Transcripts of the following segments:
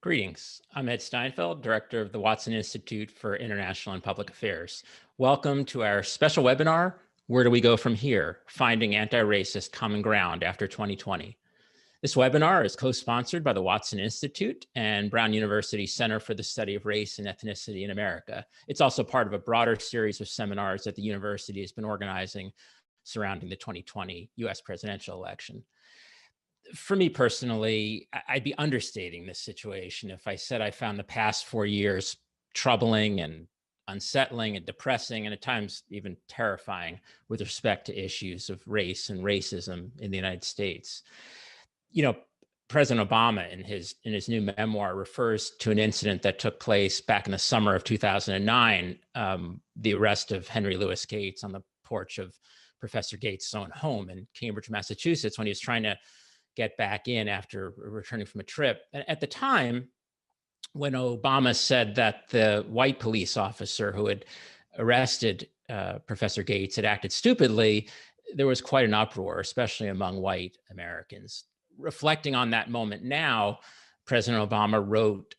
Greetings. I'm Ed Steinfeld, Director of the Watson Institute for International and Public Affairs. Welcome to our special webinar, Where Do We Go From Here? Finding Anti-Racist Common Ground After 2020. This webinar is co-sponsored by the Watson Institute and Brown University Center for the Study of Race and Ethnicity in America. It's also part of a broader series of seminars that the university has been organizing surrounding the 2020 US presidential election. For me personally, I'd be understating this situation if I said I found the past 4 years troubling and unsettling and depressing and at times even terrifying with respect to issues of race and racism in the United States. You know, President Obama in his new memoir refers to an incident that took place back in the summer of 2009, the arrest of Henry Louis Gates on the porch of Professor Gates' own home in Cambridge, Massachusetts, when he was trying to get back in after returning from a trip. And at the time, when Obama said that the white police officer who had arrested Professor Gates had acted stupidly, there was quite an uproar, especially among white Americans. Reflecting on that moment now, President Obama wrote,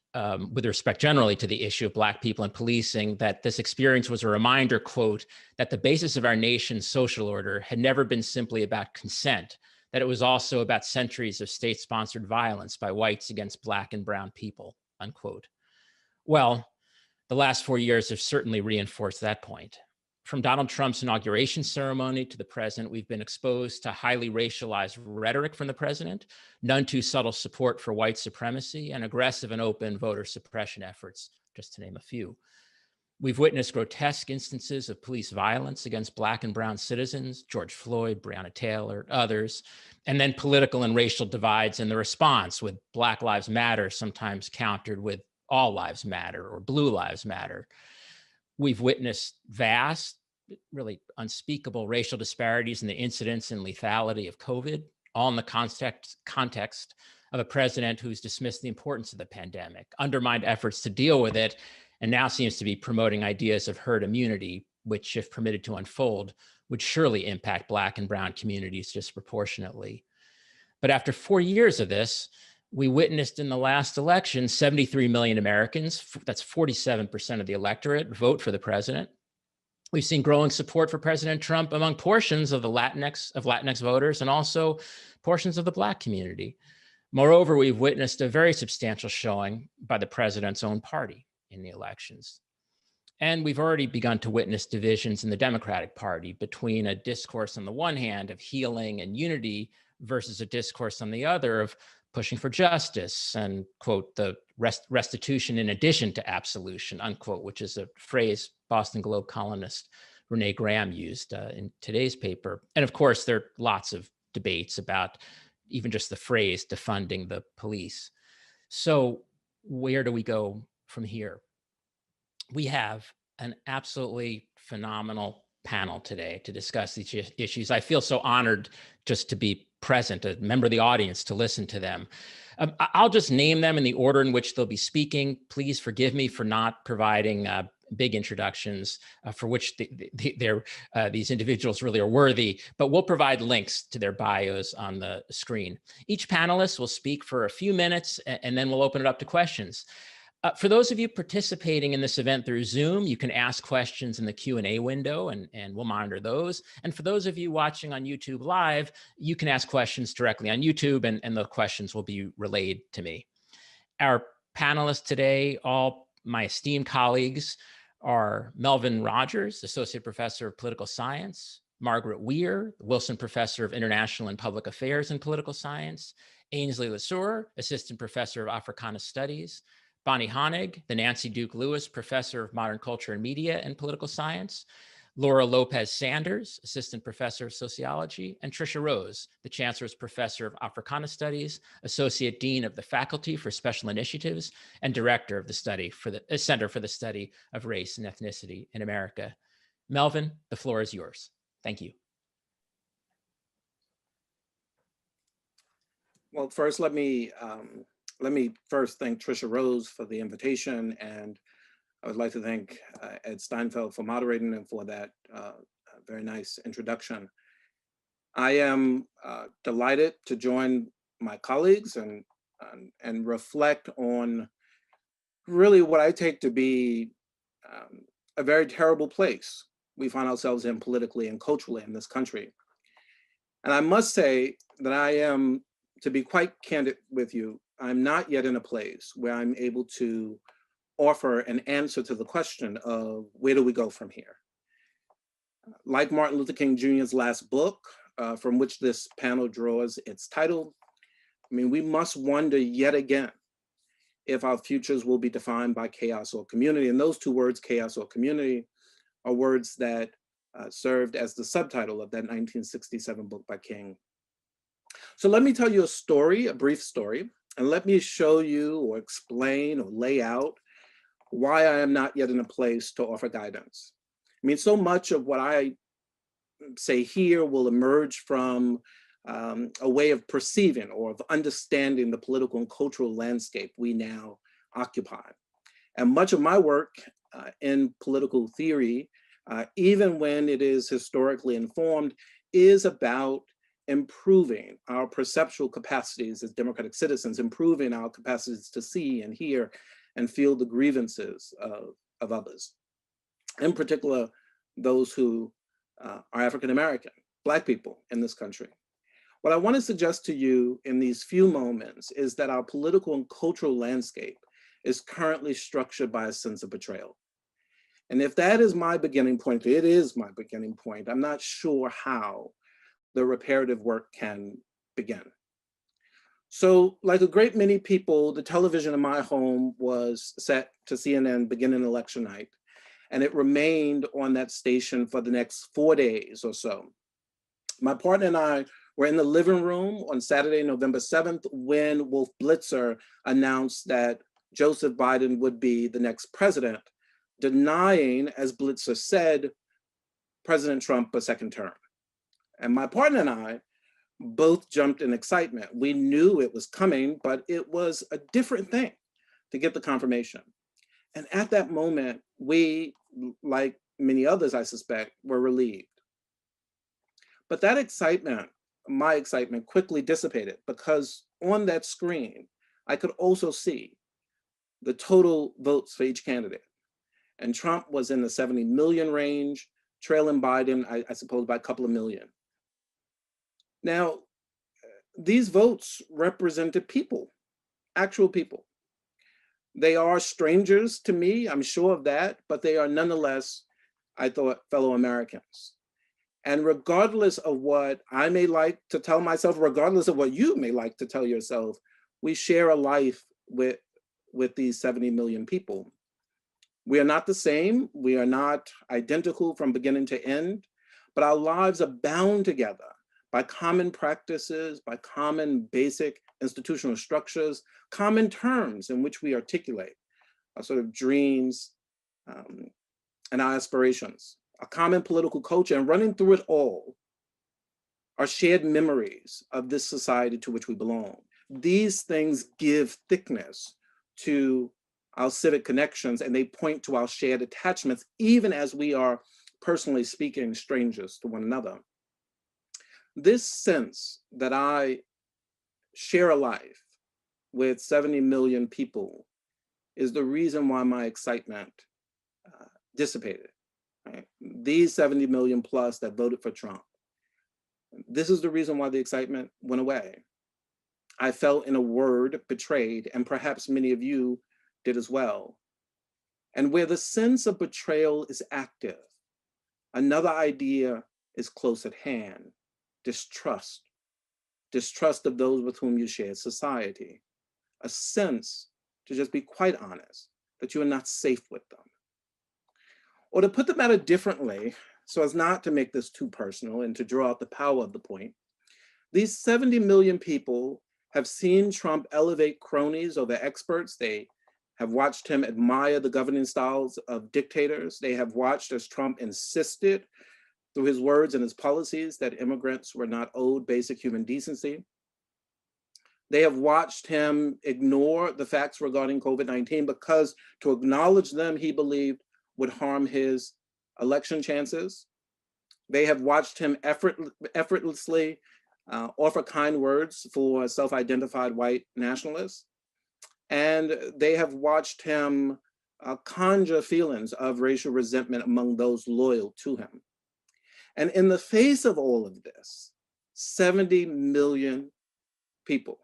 with respect generally to the issue of Black people and policing, that this experience was a reminder, quote, that the basis of our nation's social order had never been simply about consent, that it was also about centuries of state-sponsored violence by whites against Black and brown people, unquote. Well, the last 4 years have certainly reinforced that point. From Donald Trump's inauguration ceremony to the present, we've been exposed to highly racialized rhetoric from the president, none too subtle support for white supremacy, and aggressive and open voter suppression efforts, just to name a few. We've witnessed grotesque instances of police violence against Black and brown citizens, George Floyd, Breonna Taylor, others, and then political and racial divides in the response, with Black Lives Matter sometimes countered with All Lives Matter or Blue Lives Matter. We've witnessed vast, really unspeakable racial disparities in the incidence and lethality of COVID, all in the context of a president who's dismissed the importance of the pandemic, undermined efforts to deal with it, and now seems to be promoting ideas of herd immunity, which, if permitted to unfold, would surely impact Black and brown communities disproportionately. But after 4 years of this, we witnessed in the last election 73 million Americans, that's 47% of the electorate, vote for the president. We've seen growing support for President Trump among portions of the Latinx voters and also portions of the Black community. Moreover, we've witnessed a very substantial showing by the president's own party in the elections. And we've already begun to witness divisions in the Democratic Party between a discourse on the one hand of healing and unity versus a discourse on the other of pushing for justice and, quote, the restitution in addition to absolution, unquote, which is a phrase Boston Globe columnist Renee Graham used in today's paper. And of course, there are lots of debates about even just the phrase defunding the police. So where do we go from here? We have an absolutely phenomenal panel today to discuss these issues. I feel so honored just to be present, a member of the audience, to listen to them. I'll just name them in the order in which they'll be speaking. Please forgive me for not providing big introductions for which these individuals really are worthy, but we'll provide links to their bios on the screen. Each panelist will speak for a few minutes and then we'll open it up to questions. For those of you participating in this event through Zoom, you can ask questions in the Q&A window and we'll monitor those. And for those of you watching on YouTube Live, you can ask questions directly on YouTube and the questions will be relayed to me. Our panelists today, all my esteemed colleagues, are Melvin Rogers, Associate Professor of Political Science, Margaret Weir, Wilson Professor of International and Public Affairs and Political Science, Ainsley Lesueur, Assistant Professor of Africana Studies, Bonnie Honig, the Nancy Duke Lewis Professor of Modern Culture and Media and Political Science, Laura Lopez Sanders, Assistant Professor of Sociology, and Tricia Rose, the Chancellor's Professor of Africana Studies, Associate Dean of the Faculty for Special Initiatives, and Director of the Center for the Study of Race and Ethnicity in America. Melvin, the floor is yours. Thank you. Well, first, let me first thank Tricia Rose for the invitation, and I would like to thank Ed Steinfeld for moderating and for that very nice introduction. I am delighted to join my colleagues and reflect on really what I take to be a very terrible place we find ourselves in politically and culturally in this country. And I must say that I am, to be quite candid with you, I'm not yet in a place where I'm able to offer an answer to the question of where do we go from here? Like Martin Luther King Jr.'s last book, from which this panel draws its title, I mean, we must wonder yet again if our futures will be defined by chaos or community. And those two words, chaos or community, are words that served as the subtitle of that 1967 book by King. So let me tell you a story, a brief story, and let me show you or explain or lay out why I am not yet in a place to offer guidance. I mean, so much of what I say here will emerge from a way of perceiving or of understanding the political and cultural landscape we now occupy. And much of my work in political theory, even when it is historically informed, is about improving our perceptual capacities as democratic citizens, improving our capacities to see and hear and feel the grievances of others, in particular, those who are African-American, Black people in this country. What I want to suggest to you in these few moments is that our political and cultural landscape is currently structured by a sense of betrayal. And if that is my beginning point, it is my beginning point, I'm not sure how the reparative work can begin. So like a great many people, the television in my home was set to CNN beginning election night, and it remained on that station for the next 4 days or so. My partner and I were in the living room on Saturday, November 7th, when Wolf Blitzer announced that Joseph Biden would be the next president, denying, as Blitzer said, President Trump a second term. And my partner and I both jumped in excitement. We knew it was coming, but it was a different thing to get the confirmation. And at that moment, we, like many others, I suspect, were relieved. But that excitement, my excitement, quickly dissipated because on that screen, I could also see the total votes for each candidate. And Trump was in the 70 million range, trailing Biden, I suppose, by a couple of million. Now, these votes represented people, actual people. They are strangers to me, I'm sure of that, but they are nonetheless, I thought, fellow Americans. And regardless of what I may like to tell myself, regardless of what you may like to tell yourself, we share a life with these 70 million people. We are not the same, we are not identical from beginning to end, but our lives are bound together by common practices, by common basic institutional structures, common terms in which we articulate our sort of dreams and our aspirations, a common political culture, and running through it all are shared memories of this society to which we belong. These things give thickness to our civic connections, and they point to our shared attachments, even as we are personally speaking strangers to one another. This sense that I share a life with 70 million people is the reason why my excitement dissipated. Right? These 70 million plus that voted for Trump. This is the reason why the excitement went away. I felt, in a word, betrayed, and perhaps many of you did as well. And where the sense of betrayal is active, another idea is close at hand: distrust. Distrust of those with whom you share society. A sense, to just be quite honest, that you are not safe with them. Or to put the matter differently, so as not to make this too personal and to draw out the power of the point, these 70 million people have seen Trump elevate cronies over experts. They have watched him admire the governing styles of dictators. They have watched as Trump insisted through his words and his policies that immigrants were not owed basic human decency. They have watched him ignore the facts regarding COVID-19 because to acknowledge them, he believed, would harm his election chances. They have watched him effortlessly offer kind words for self-identified white nationalists. And they have watched him conjure feelings of racial resentment among those loyal to him. And in the face of all of this, 70 million people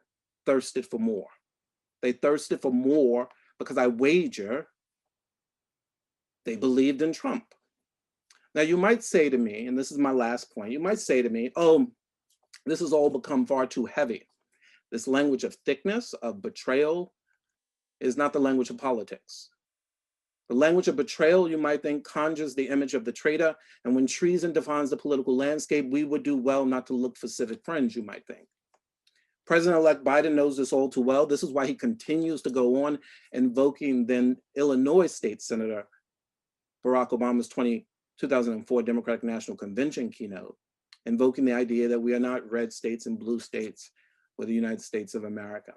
thirsted for more. They thirsted for more because I wager they believed in Trump. Now, you might say to me, and this is my last point, you might say to me, oh, this has all become far too heavy. This language of thickness, of betrayal, is not the language of politics. The language of betrayal, you might think, conjures the image of the traitor, and when treason defines the political landscape, we would do well not to look for civic friends, you might think. President-elect Biden knows this all too well. This is why he continues to go on invoking then Illinois State Senator Barack Obama's 2004 Democratic National Convention keynote, invoking the idea that we are not red states and blue states with the United States of America.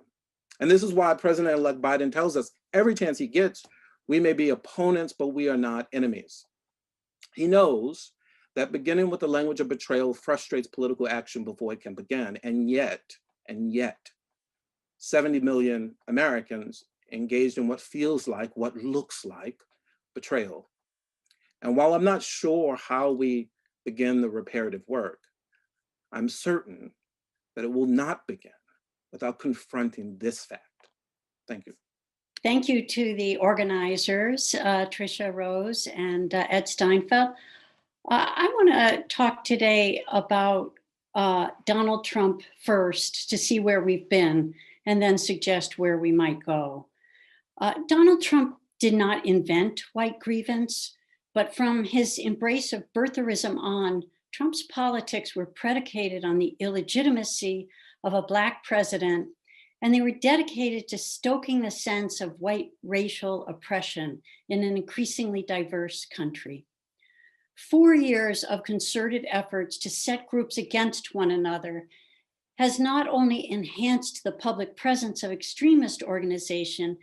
And this is why President-elect Biden tells us every chance he gets, we may be opponents, but we are not enemies. He knows that beginning with the language of betrayal frustrates political action before it can begin. And yet, 70 million Americans engaged in what feels like, what looks like betrayal. And while I'm not sure how we begin the reparative work, I'm certain that it will not begin without confronting this fact. Thank you. Thank you to the organizers, Tricia Rose and Ed Steinfeld. I want to talk today about Donald Trump first to see where we've been and then suggest where we might go. Donald Trump did not invent white grievance, but from his embrace of birtherism on, Trump's politics were predicated on the illegitimacy of a Black president, and they were dedicated to stoking the sense of white racial oppression in an increasingly diverse country. 4 years of concerted efforts to set groups against one another has not only enhanced the public presence of extremist organization,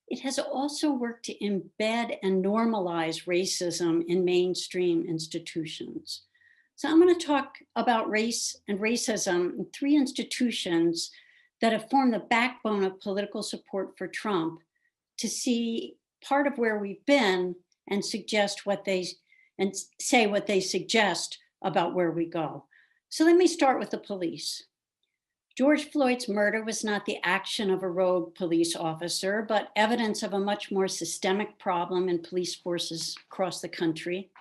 it has also worked to embed and normalize racism in mainstream institutions. So I'm going to talk about race and racism in 3 institutions that have formed the backbone of political support for Trump, to see part of where we've been and suggest what they and say what they suggest about where we go. So let me start with the police. George Floyd's murder was not the action of a rogue police officer, but evidence of a much more systemic problem in police forces across the country.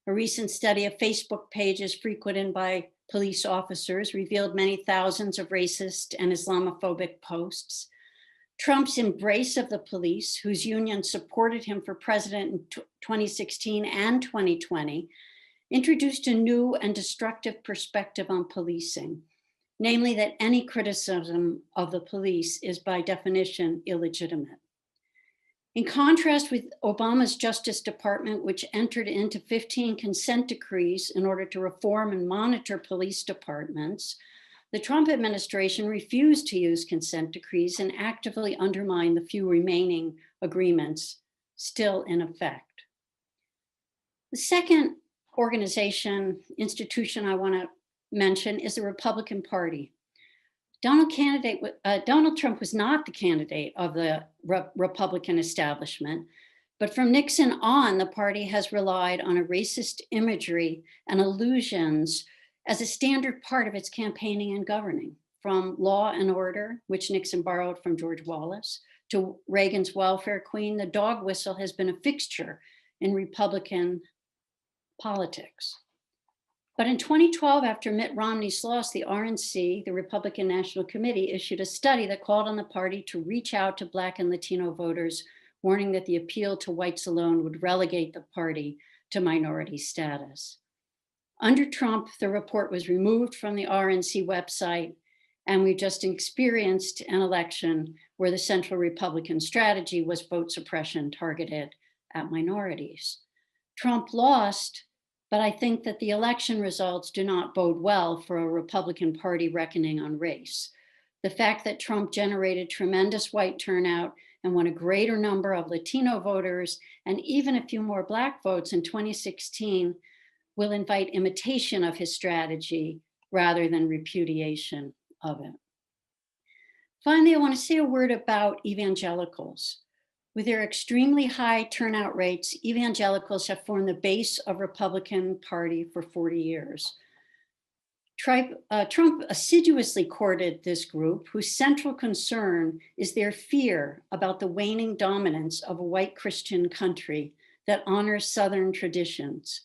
A recent study of Facebook pages frequented by police officers revealed many thousands of racist and Islamophobic posts. Trump's embrace of the police, whose union supported him for president in 2016 and 2020, introduced a new and destructive perspective on policing, namely that any criticism of the police is by definition illegitimate. In contrast with Obama's Justice Department, which entered into 15 consent decrees in order to reform and monitor police departments, the Trump administration refused to use consent decrees and actively undermined the few remaining agreements still in effect. The second institution I want to mention is the Republican Party. Donald Trump was not the candidate of the Republican establishment, but from Nixon on, the party has relied on a racist imagery and allusions as a standard part of its campaigning and governing, from Law and Order, which Nixon borrowed from George Wallace, to Reagan's welfare queen. The dog whistle has been a fixture in Republican politics. But in 2012, after Mitt Romney's loss, the RNC, the Republican National Committee, issued a study that called on the party to reach out to Black and Latino voters, warning that the appeal to whites alone would relegate the party to minority status. Under Trump, the report was removed from the RNC website, and we just experienced an election where the central Republican strategy was vote suppression targeted at minorities. Trump lost, but I think that the election results do not bode well for a Republican Party reckoning on race. The fact that Trump generated tremendous white turnout and won a greater number of Latino voters and even a few more Black votes in 2016 will invite imitation of his strategy rather than repudiation of it. Finally, I want to say a word about evangelicals. With their extremely high turnout rates, evangelicals have formed the base of Republican Party for 40 years. Trump assiduously courted this group, whose central concern is their fear about the waning dominance of a white Christian country that honors Southern traditions.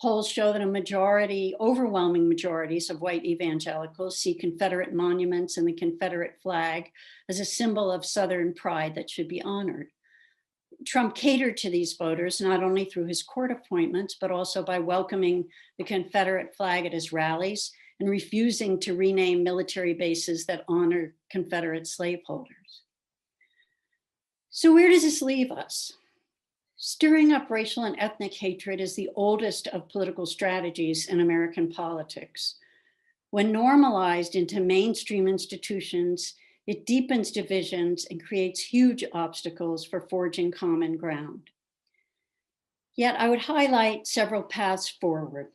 Polls show that overwhelming majorities of white evangelicals see Confederate monuments and the Confederate flag as a symbol of Southern pride that should be honored. Trump catered to these voters not only through his court appointments, but also by welcoming the Confederate flag at his rallies and refusing to rename military bases that honor Confederate slaveholders. So where does this leave us? Stirring up racial and ethnic hatred is the oldest of political strategies in American politics. When normalized into mainstream institutions, it deepens divisions and creates huge obstacles for forging common ground. Yet I would highlight several paths forward.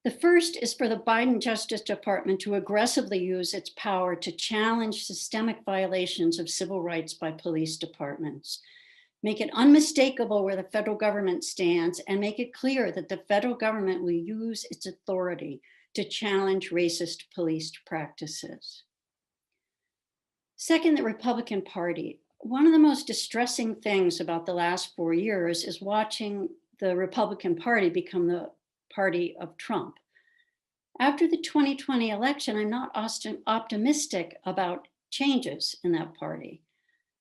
The first is for the Biden Justice Department to aggressively use its power to challenge systemic violations of civil rights by police departments. Make it unmistakable where the federal government stands, and make it clear that the federal government will use its authority to challenge racist police practices. Second, the Republican Party. One of the most distressing things about the last 4 years is watching the Republican Party become the party of Trump. After the 2020 election, I'm not optimistic about changes in that party.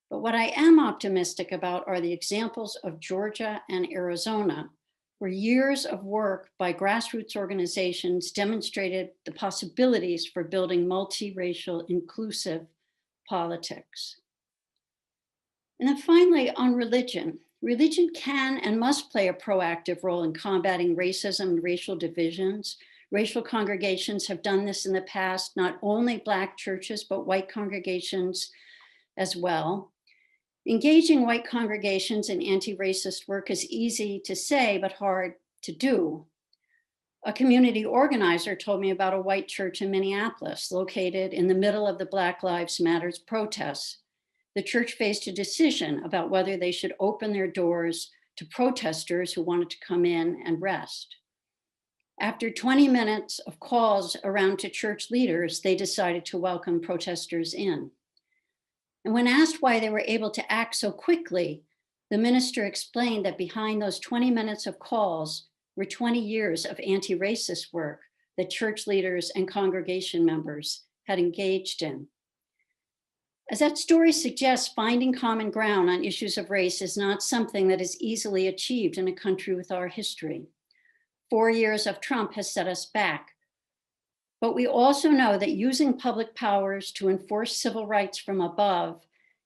But what I am optimistic about are the examples of Georgia and Arizona, where years of work by grassroots organizations demonstrated the possibilities for building multiracial, inclusive politics. And then finally, on religion. Religion can and must play a proactive role in combating racism and racial divisions. Racial congregations have done this in the past, not only Black churches, but white congregations as well. Engaging white congregations in anti-racist work is easy to say, but hard to do. A community organizer told me about a white church in Minneapolis, located in the middle of the Black Lives Matter protests. The church faced a decision about whether they should open their doors to protesters who wanted to come in and rest. After 20 minutes of calls around to church leaders, they decided to welcome protesters in. And when asked why they were able to act so quickly, the minister explained that behind those 20 minutes of calls were 20 years of anti-racist work that church leaders and congregation members had engaged in. As that story suggests, finding common ground on issues of race is not something that is easily achieved in a country with our history. 4 years of Trump has set us back. But we also know that using public powers to enforce civil rights from above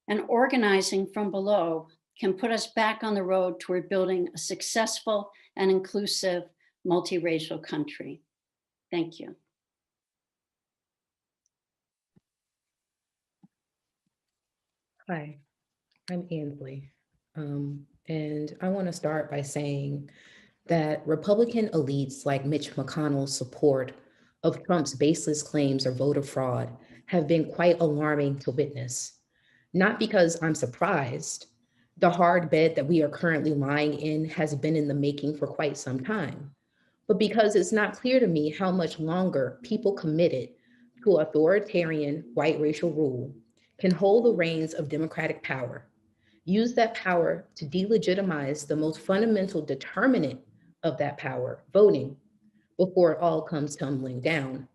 and organizing from below can put us back on the road toward building a successful and inclusive multiracial country. Thank you. Hi, I'm Ansley. And I want to start by saying that Republican elites like Mitch McConnell's support of Trump's baseless claims of voter fraud have been quite alarming to witness. Not because I'm surprised. The hard bed that we are currently lying in has been in the making for quite some time, but because it's not clear to me how much longer people committed to authoritarian white racial rule can hold the reins of democratic power, use that power to delegitimize the most fundamental determinant of that power, voting, before it all comes tumbling down.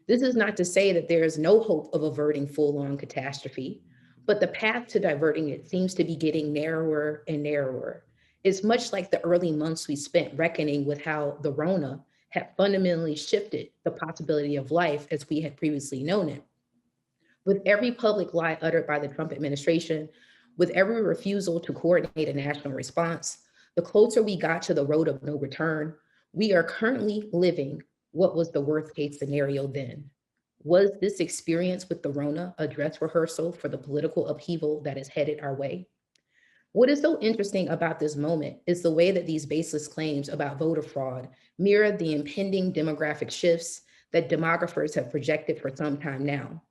This is not to say that there is no hope of averting full-on catastrophe, but the path to diverting it seems to be getting narrower and narrower. It's much like the early months we spent reckoning with how the Rona had fundamentally shifted the possibility of life as we had previously known it. With every public lie uttered by the Trump administration, with every refusal to coordinate a national response, the closer we got to the road of no return, we are currently living what was the worst case scenario then. Was this experience with the Rona a dress rehearsal for the political upheaval that is headed our way? What is so interesting about this moment is the way that these baseless claims about voter fraud mirror the impending demographic shifts that demographers have projected for some time now.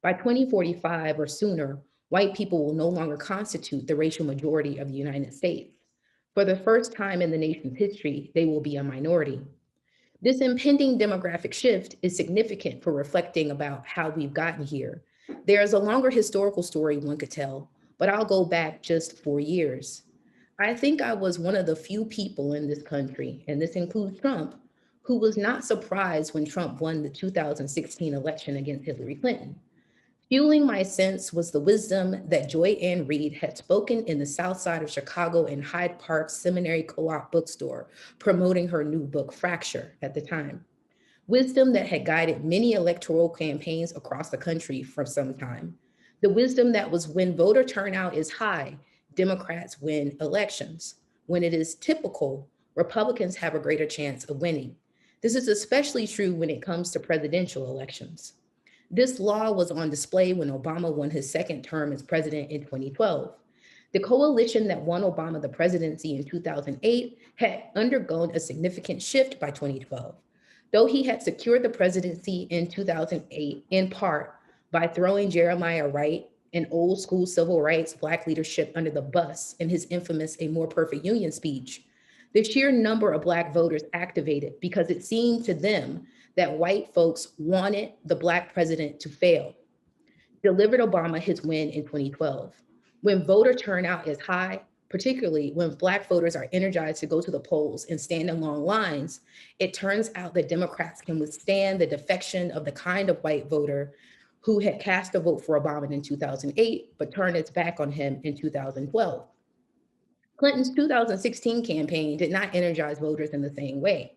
By 2045 or sooner, white people will no longer constitute the racial majority of the United States. For the first time in the nation's history, they will be a minority. This impending demographic shift is significant for reflecting about how we've gotten here. There is a longer historical story one could tell, but I'll go back just 4 years. I think I was one of the few people in this country, and this includes Trump, who was not surprised when Trump won the 2016 election against Hillary Clinton. Fueling my sense was the wisdom that Joy Ann Reid had spoken in the South Side of Chicago in Hyde Park Seminary Co-op bookstore, promoting her new book, Fracture, at the time. Wisdom that had guided many electoral campaigns across the country for some time. The wisdom that was when voter turnout is high, Democrats win elections. When it is typical, Republicans have a greater chance of winning. This is especially true when it comes to presidential elections. This law was on display when Obama won his second term as president in 2012. The coalition that won Obama the presidency in 2008 had undergone a significant shift by 2012. Though he had secured the presidency in 2008 in part by throwing Jeremiah Wright, an old school civil rights Black leadership, under the bus in his infamous A More Perfect Union speech, the sheer number of Black voters activated because it seemed to them that white folks wanted the Black president to fail, delivered Obama his win in 2012. When voter turnout is high, particularly when Black voters are energized to go to the polls and stand in long lines, it turns out that Democrats can withstand the defection of the kind of white voter who had cast a vote for Obama in 2008, but turned its back on him in 2012. Clinton's 2016 campaign did not energize voters in the same way.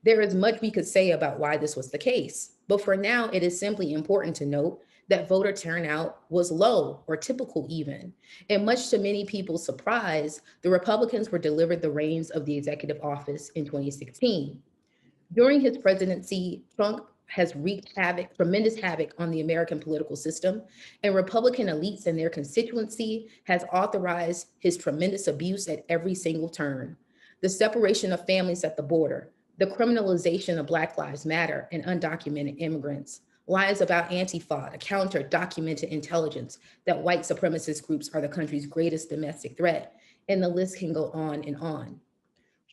There is much we could say about why this was the case, but for now, it is simply important to note that voter turnout was low or typical even. And much to many people's surprise, the Republicans were delivered the reins of the executive office in 2016. During his presidency, Trump has wreaked havoc, tremendous havoc on the American political system, and Republican elites and their constituency has authorized his tremendous abuse at every single turn. The separation of families at the border, the criminalization of Black Lives Matter and undocumented immigrants, lies about Antifa to counter documented intelligence that white supremacist groups are the country's greatest domestic threat, and the list can go on and on.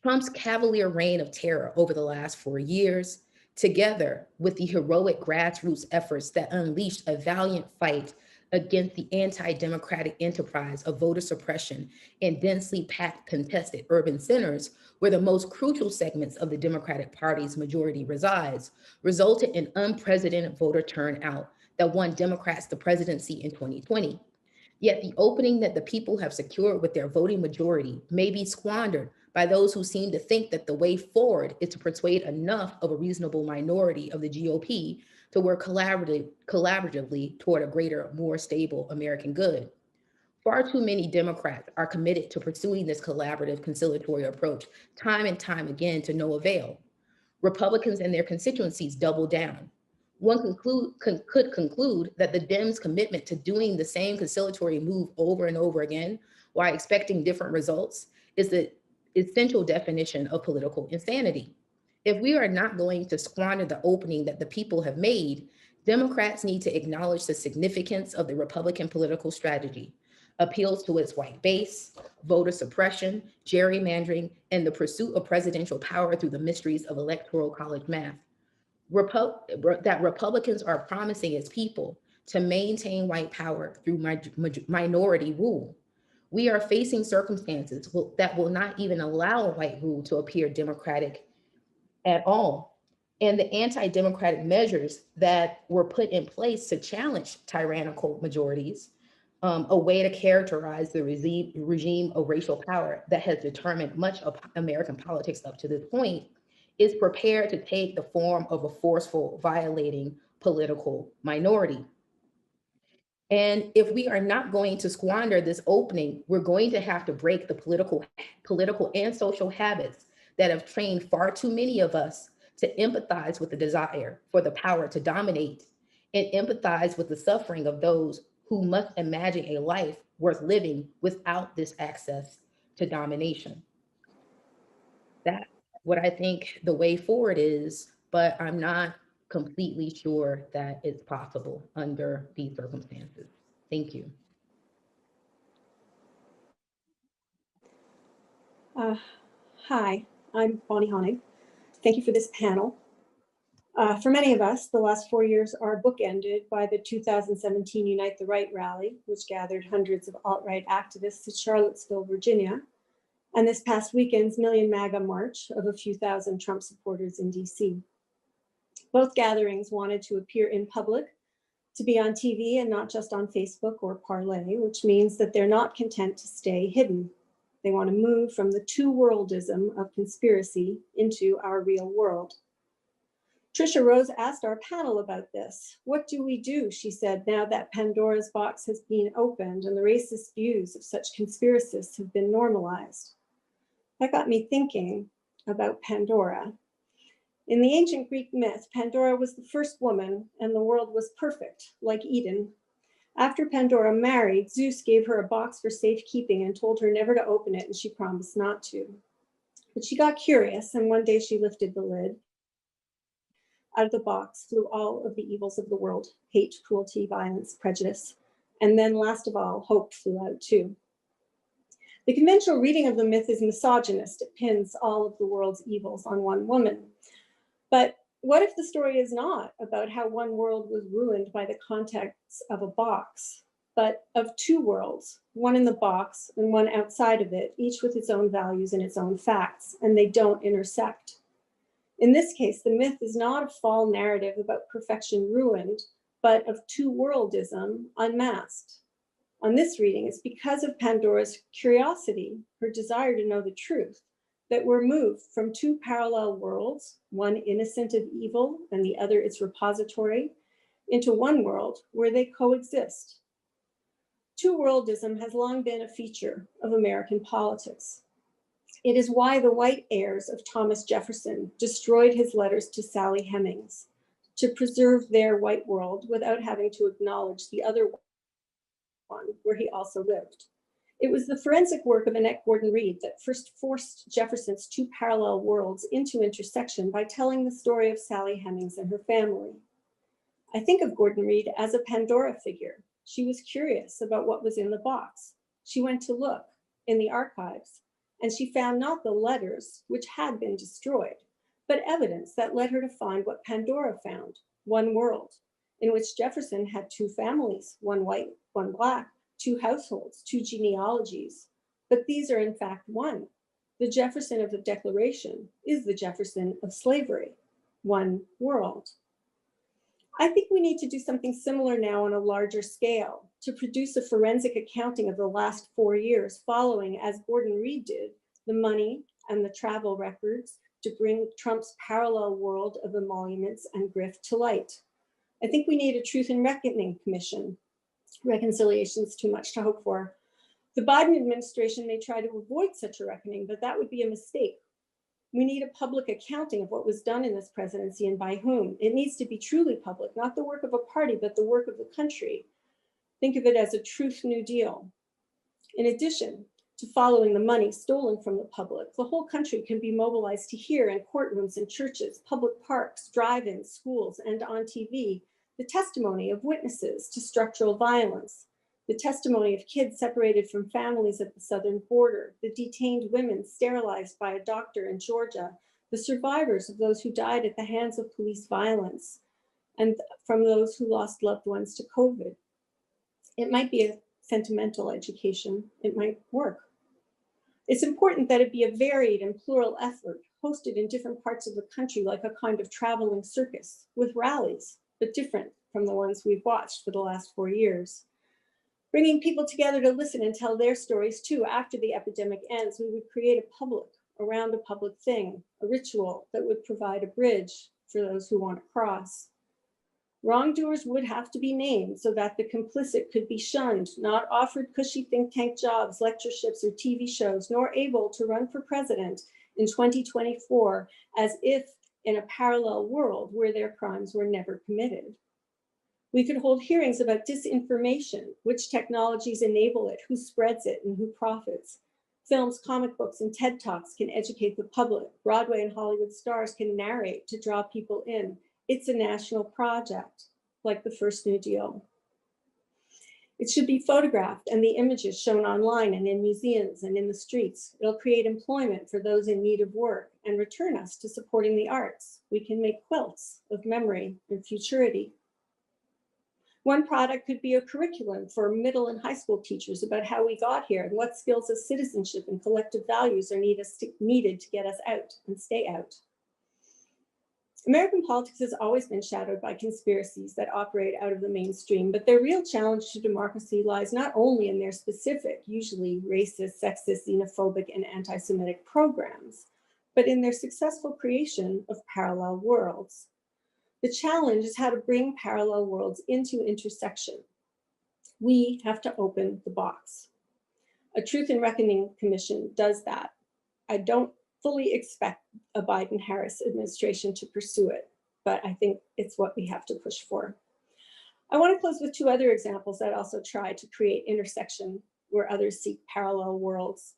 Trump's cavalier reign of terror over the last 4 years, together with the heroic grassroots efforts that unleashed a valiant fight against the anti-democratic enterprise of voter suppression in densely packed contested urban centers, where the most crucial segments of the Democratic Party's majority resides, resulted in unprecedented voter turnout that won Democrats the presidency in 2020. Yet the opening that the people have secured with their voting majority may be squandered by those who seem to think that the way forward is to persuade enough of a reasonable minority of the GOP to work collaboratively toward a greater, more stable American good. Far too many Democrats are committed to pursuing this collaborative conciliatory approach time and time again to no avail. Republicans and their constituencies double down. One could conclude that the Dems' commitment to doing the same conciliatory move over and over again while expecting different results is the essential definition of political insanity. If we are not going to squander the opening that the people have made, Democrats need to acknowledge the significance of the Republican political strategy, appeals to its white base, voter suppression, gerrymandering, and the pursuit of presidential power through the mysteries of electoral college math. That Republicans are promising its people to maintain white power through minority rule. We are facing circumstances that will not even allow white rule to appear democratic at all. And the anti-democratic measures that were put in place to challenge tyrannical majorities, a way to characterize the regime of racial power that has determined much of American politics up to this point, is prepared to take the form of a forceful, violating political minority. And if we are not going to squander this opening, we're going to have to break the political and social habits that have trained far too many of us to empathize with the desire for the power to dominate and empathize with the suffering of those who must imagine a life worth living without this access to domination. That's what I think the way forward is, but I'm not completely sure that it's possible under these circumstances. Thank you. Hi, I'm Bonnie Honig. Thank you for this panel. For many of us, the last 4 years are bookended by the 2017 Unite the Right rally, which gathered hundreds of alt-right activists at Charlottesville, Virginia, and this past weekend's Million MAGA march of a few thousand Trump supporters in DC. Both gatherings wanted to appear in public, to be on TV and not just on Facebook or Parler, which means that they're not content to stay hidden. They want to move from the two-worldism of conspiracy into our real world. Tricia Rose asked our panel about this. What do we do, she said, now that Pandora's box has been opened and the racist views of such conspiracists have been normalized? That got me thinking about Pandora. In the ancient Greek myth, Pandora was the first woman and the world was perfect, like Eden. After Pandora married, Zeus gave her a box for safekeeping and told her never to open it, and she promised not to. But she got curious, and one day she lifted the lid. Out of the box flew all of the evils of the world: hate, cruelty, violence, prejudice, and then last of all, hope flew out too. The conventional reading of the myth is misogynist. It pins all of the world's evils on one woman. But what if the story is not about how one world was ruined by the contents of a box, but of two worlds, one in the box and one outside of it, each with its own values and its own facts, and they don't intersect? In this case, the myth is not a fall narrative about perfection ruined, but of two-worldism unmasked. On this reading, it's because of Pandora's curiosity, her desire to know the truth, that we're moved from two parallel worlds, one innocent of evil and the other its repository, into one world where they coexist. Two-worldism has long been a feature of American politics. It is why the white heirs of Thomas Jefferson destroyed his letters to Sally Hemings, to preserve their white world without having to acknowledge the other one where he also lived. It was the forensic work of Annette Gordon-Reed that first forced Jefferson's two parallel worlds into intersection by telling the story of Sally Hemings and her family. I think of Gordon-Reed as a Pandora figure. She was curious about what was in the box. She went to look in the archives, and she found not the letters, which had been destroyed, but evidence that led her to find what Pandora found: one world, in which Jefferson had two families, one white, one black, two households, two genealogies. But these are in fact one. The Jefferson of the Declaration is the Jefferson of slavery, one world. I think we need to do something similar now on a larger scale, to produce a forensic accounting of the last 4 years following, as Gordon-Reed did, the money and the travel records to bring Trump's parallel world of emoluments and grift to light. I think we need a Truth and Reckoning Commission. Reconciliation is too much to hope for. The Biden administration may try to avoid such a reckoning, but that would be a mistake. We need a public accounting of what was done in this presidency and by whom. It needs to be truly public, not the work of a party, but the work of the country. Think of it as a truth New Deal. In addition to following the money stolen from the public, the whole country can be mobilized to hear in courtrooms and churches, public parks, drive-ins, schools, and on TV, the testimony of witnesses to structural violence, the testimony of kids separated from families at the southern border, the detained women sterilized by a doctor in Georgia, the survivors of those who died at the hands of police violence, and from those who lost loved ones to COVID. It might be a sentimental education. It might work. It's important that it be a varied and plural effort, hosted in different parts of the country like a kind of traveling circus, with rallies, but different from the ones we've watched for the last 4 years. Bringing people together to listen and tell their stories too. After the epidemic ends, we would create a public around a public thing, a ritual that would provide a bridge for those who want to cross. Wrongdoers would have to be named so that the complicit could be shunned, not offered cushy think tank jobs, lectureships, or TV shows, nor able to run for president in 2024 as if in a parallel world where their crimes were never committed. We could hold hearings about disinformation, which technologies enable it, who spreads it, and who profits. Films, comic books, and TED Talks can educate the public. Broadway and Hollywood stars can narrate to draw people in. It's a national project, like the first New Deal. It should be photographed and the images shown online and in museums and in the streets. It'll create employment for those in need of work and return us to supporting the arts. We can make quilts of memory and futurity. One product could be a curriculum for middle and high school teachers about how we got here and what skills of citizenship and collective values are needed to get us out and stay out. American politics has always been shadowed by conspiracies that operate out of the mainstream, but their real challenge to democracy lies not only in their specific, usually racist, sexist, xenophobic, and anti-Semitic programs, but in their successful creation of parallel worlds. The challenge is how to bring parallel worlds into intersection. We have to open the box. A Truth and Reckoning Commission does that. I don't fully expect a Biden-Harris administration to pursue it, but I think it's what we have to push for. I want to close with two other examples that also try to create intersection where others seek parallel worlds.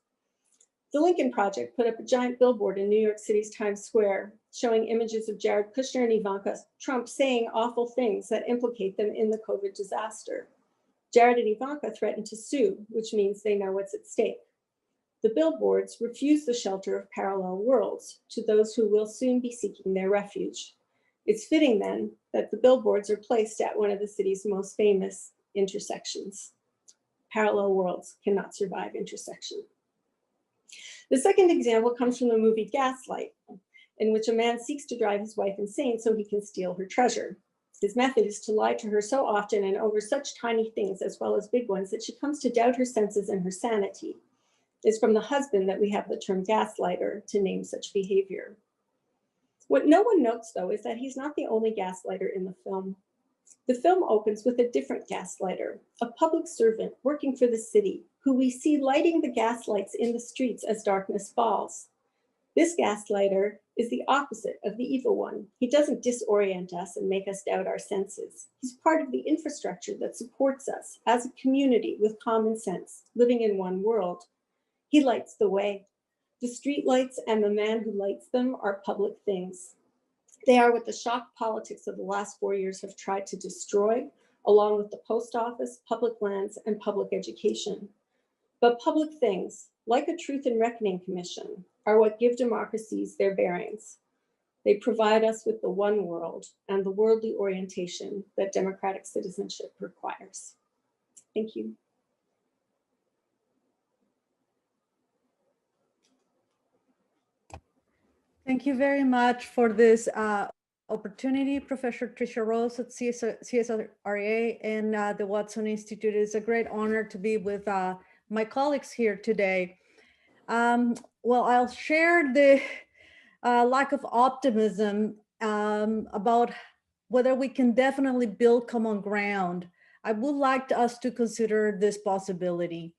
The Lincoln Project put up a giant billboard in New York City's Times Square showing images of Jared Kushner and Ivanka Trump saying awful things that implicate them in the COVID disaster. Jared and Ivanka threatened to sue, which means they know what's at stake. The billboards refuse the shelter of parallel worlds to those who will soon be seeking their refuge. It's fitting then that the billboards are placed at one of the city's most famous intersections. Parallel worlds cannot survive intersection. The second example comes from the movie Gaslight, in which a man seeks to drive his wife insane so he can steal her treasure. His method is to lie to her so often and over such tiny things as well as big ones that she comes to doubt her senses and her sanity. It's from the husband that we have the term gaslighter to name such behavior. What no one notes, though, is that he's not the only gaslighter in the film. The film opens with a different gaslighter, a public servant working for the city, who we see lighting the gaslights in the streets as darkness falls. This gaslighter is the opposite of the evil one. He doesn't disorient us and make us doubt our senses. He's part of the infrastructure that supports us as a community with common sense, living in one world. He lights the way. The street lights and the man who lights them are public things. They are what the shock politics of the last 4 years have tried to destroy, along with the post office, public lands, and public education. But public things, like a Truth and Reckoning Commission, are what give democracies their bearings. They provide us with the one world and the worldly orientation that democratic citizenship requires. Thank you. Thank you very much for this opportunity, Professor Tricia Rose at CSRA and the Watson Institute. It's a great honor to be with my colleagues here today. Well, I'll share the lack of optimism about whether we can definitely build common ground. I would like us to consider this possibility.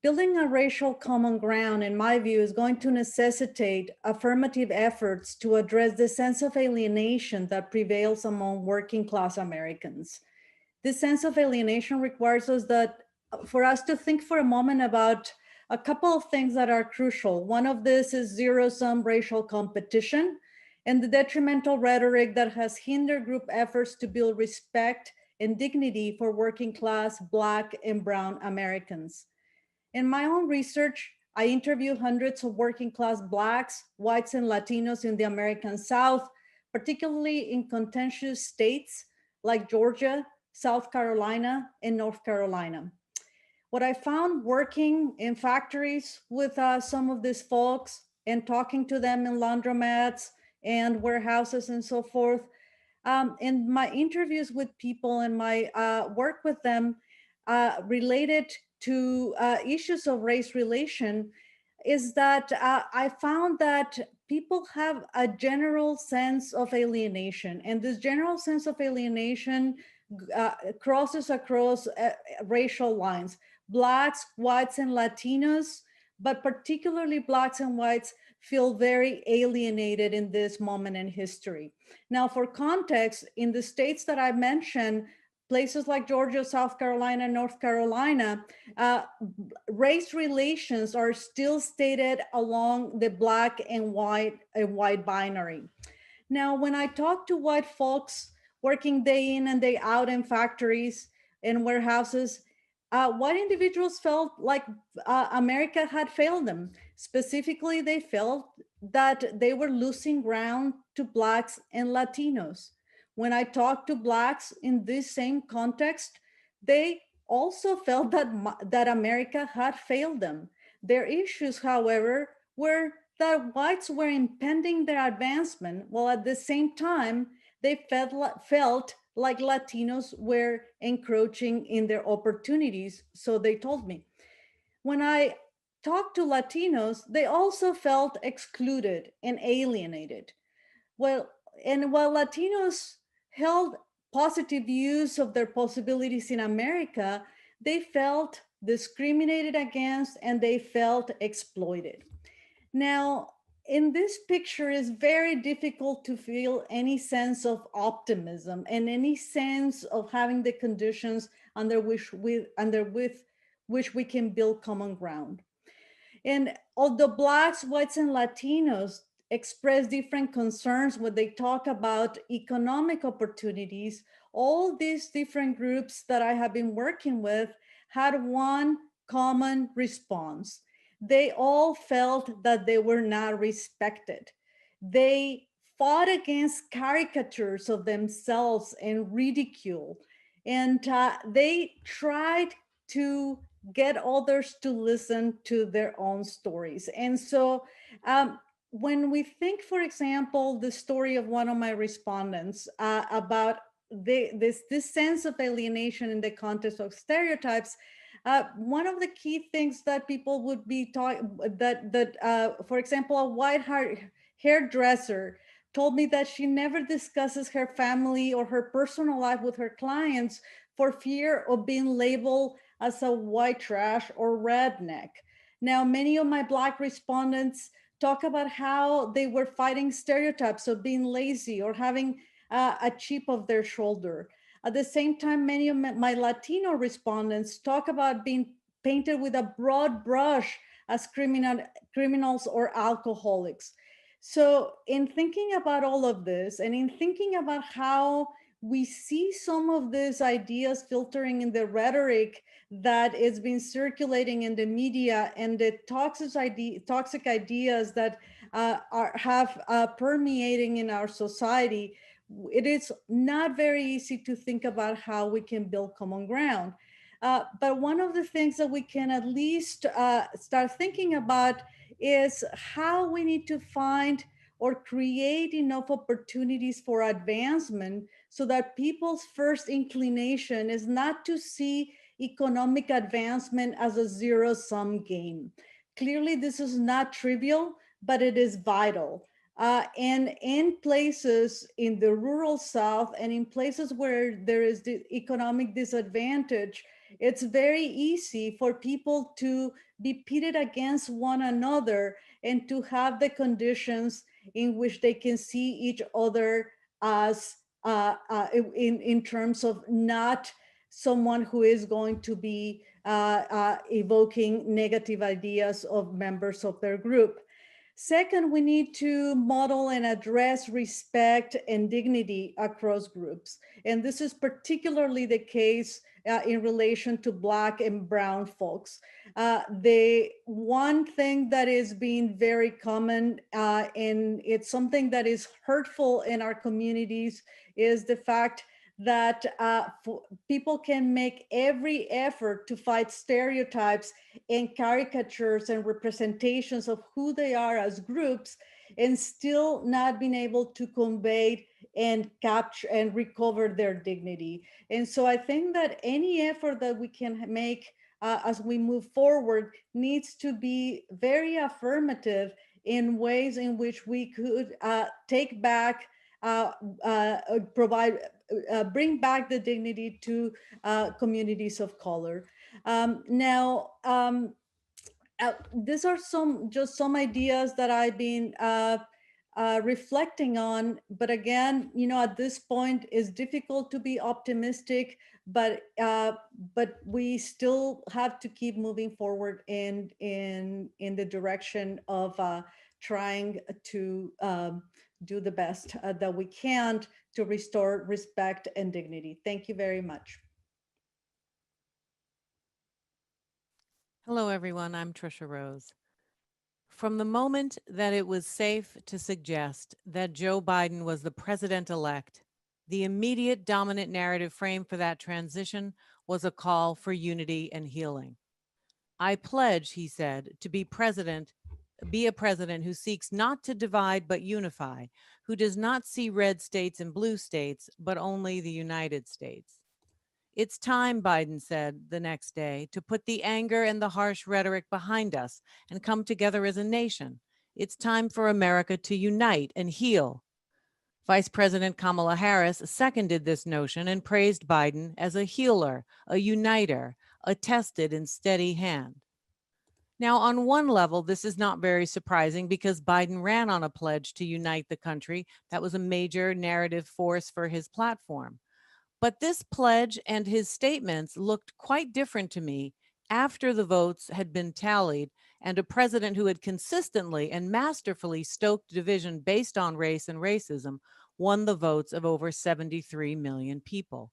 Building a racial common ground, in my view, is going to necessitate affirmative efforts to address the sense of alienation that prevails among working class Americans. This sense of alienation requires us for us to think for a moment about a couple of things that are crucial. One of this is zero-sum racial competition and the detrimental rhetoric that has hindered group efforts to build respect and dignity for working class Black and Brown Americans. In my own research, I interviewed hundreds of working class Blacks, whites, and Latinos in the American South, particularly in contentious states like Georgia, South Carolina, and North Carolina. What I found working in factories with some of these folks and talking to them in laundromats and warehouses and so forth, in my interviews with people and my work with them related to issues of race relation, is that I found that people have a general sense of alienation, and this general sense of alienation crosses across racial lines. Blacks, whites, and Latinos, but particularly Blacks and whites, feel very alienated in this moment in history. Now, for context, in the states that I mentioned, places like Georgia, South Carolina, North Carolina, race relations are still stated along the Black and white binary. Now, when I talk to white folks working day in and day out in factories and warehouses, white individuals felt like America had failed them. Specifically, they felt that they were losing ground to Blacks and Latinos. When I talked to Blacks in this same context, they also felt that America had failed them. Their issues, however, were that whites were impeding their advancement, while at the same time, they felt like Latinos were encroaching in their opportunities. So they told me. When I talked to Latinos, they also felt excluded and alienated. Well, and while Latinos held positive views of their possibilities in America, they felt discriminated against and they felt exploited. Now, in this picture, it's very difficult to feel any sense of optimism and any sense of having the conditions under which we can build common ground. And although Blacks, whites, and Latinos express different concerns when they talk about economic opportunities, all these different groups that I have been working with had one common response. They all felt that they were not respected. They fought against caricatures of themselves and ridicule. And they tried to get others to listen to their own stories. And so when we think, for example, the story of one of my respondents about this sense of alienation in the context of stereotypes, one of the key things that people would be talking for example, a white hairdresser told me that she never discusses her family or her personal life with her clients for fear of being labeled as a white trash or redneck. Now, many of my Black respondents talk about how they were fighting stereotypes of being lazy or having a chip of their shoulder. At the same time, many of my Latino respondents talk about being painted with a broad brush as criminals or alcoholics. So in thinking about all of this and in thinking about how we see some of these ideas filtering in the rhetoric that is being circulating in the media and the toxic ideas that have permeating in our society, it is not very easy to think about how we can build common ground. But one of the things that we can at least start thinking about is how we need to find or create enough opportunities for advancement so that people's first inclination is not to see economic advancement as a zero-sum game. Clearly, this is not trivial, but it is vital. And in places in the rural South and in places where there is the economic disadvantage, it's very easy for people to be pitted against one another and to have the conditions in which they can see each other as in terms of not someone who is going to be evoking negative ideas of members of their group. Second, we need to model and address respect and dignity across groups. And this is particularly the case in relation to Black and Brown folks. The one thing that is being very common, and it's something that is hurtful in our communities, is the fact that people can make every effort to fight stereotypes and caricatures and representations of who they are as groups and still not being able to convey and capture and recover their dignity. And so I think that any effort that we can make as we move forward needs to be very affirmative in ways in which we could take back, bring back the dignity to communities of color. These are some ideas that I've been reflecting on, but again, at this point it's difficult to be optimistic, but we still have to keep moving forward in the direction of trying to do the best that we can to restore respect and dignity. Thank you very much. Hello, everyone. I'm Trisha Rose. From the moment that it was safe to suggest that Joe Biden was the president-elect, the immediate dominant narrative frame for that transition was a call for unity and healing. I pledge, he said, to be a president who seeks not to divide but unify, who does not see red states and blue states, but only the United States. It's time, Biden said the next day, to put the anger and the harsh rhetoric behind us and come together as a nation. It's time for America to unite and heal. Vice President Kamala Harris seconded this notion and praised Biden as a healer, a uniter, a tested and steady hand. Now, on one level, this is not very surprising because Biden ran on a pledge to unite the country. That was a major narrative force for his platform. But this pledge and his statements looked quite different to me after the votes had been tallied and a president who had consistently and masterfully stoked division based on race and racism won the votes of over 73 million people.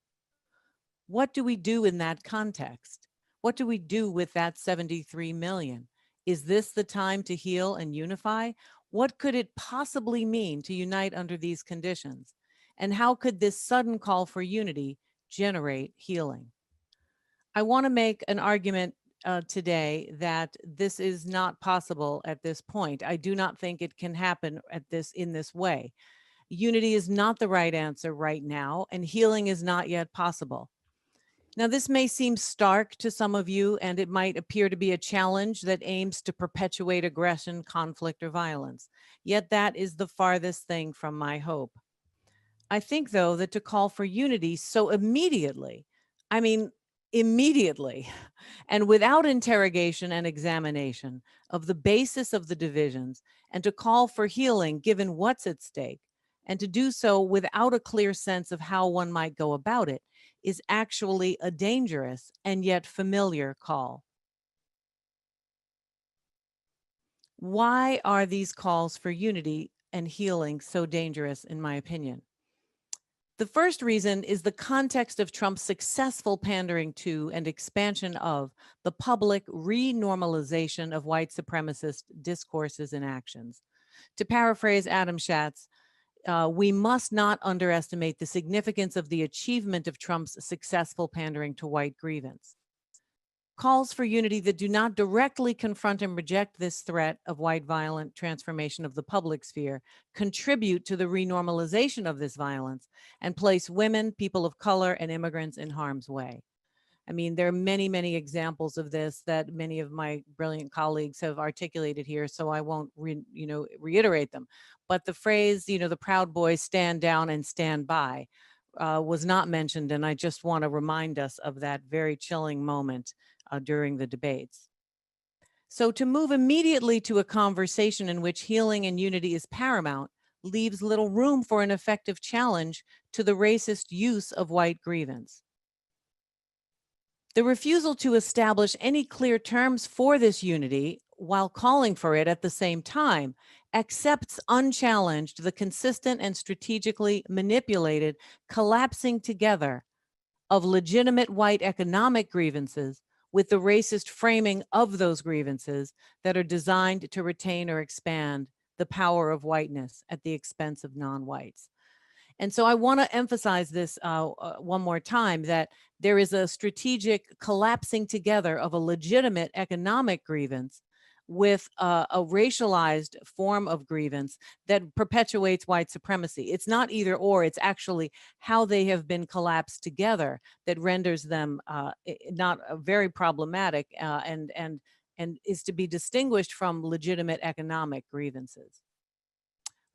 What do we do in that context? What do we do with that 73 million? Is this the time to heal and unify? What could it possibly mean to unite under these conditions? And how could this sudden call for unity generate healing? I want to make an argument today that this is not possible at this point. I do not think it can happen in this way. Unity is not the right answer right now, and healing is not yet possible. Now, this may seem stark to some of you, and it might appear to be a challenge that aims to perpetuate aggression, conflict, or violence. Yet that is the farthest thing from my hope. I think, though, that to call for unity so immediately, and without interrogation and examination of the basis of the divisions, and to call for healing given what's at stake, and to do so without a clear sense of how one might go about it, is actually a dangerous and yet familiar call. Why are these calls for unity and healing so dangerous, in my opinion? The first reason is the context of Trump's successful pandering to and expansion of the public renormalization of white supremacist discourses and actions. To paraphrase Adam Schatz, we must not underestimate the significance of the achievement of Trump's successful pandering to white grievance. Calls for unity that do not directly confront and reject this threat of white violent transformation of the public sphere contribute to the renormalization of this violence and place women, people of color, and immigrants in harm's way. I mean, there are many, many examples of this that many of my brilliant colleagues have articulated here, so I won't reiterate them. But the phrase, the Proud Boys stand down and stand by was not mentioned, and I just want to remind us of that very chilling moment during the debates. So to move immediately to a conversation in which healing and unity is paramount leaves little room for an effective challenge to the racist use of white grievance. The refusal to establish any clear terms for this unity while calling for it at the same time accepts unchallenged the consistent and strategically manipulated collapsing together of legitimate white economic grievances with the racist framing of those grievances that are designed to retain or expand the power of whiteness at the expense of non-whites. And so I want to emphasize this one more time, that there is a strategic collapsing together of a legitimate economic grievance with a racialized form of grievance that perpetuates white supremacy. It's not either or, it's actually how they have been collapsed together that renders them not very problematic and is to be distinguished from legitimate economic grievances.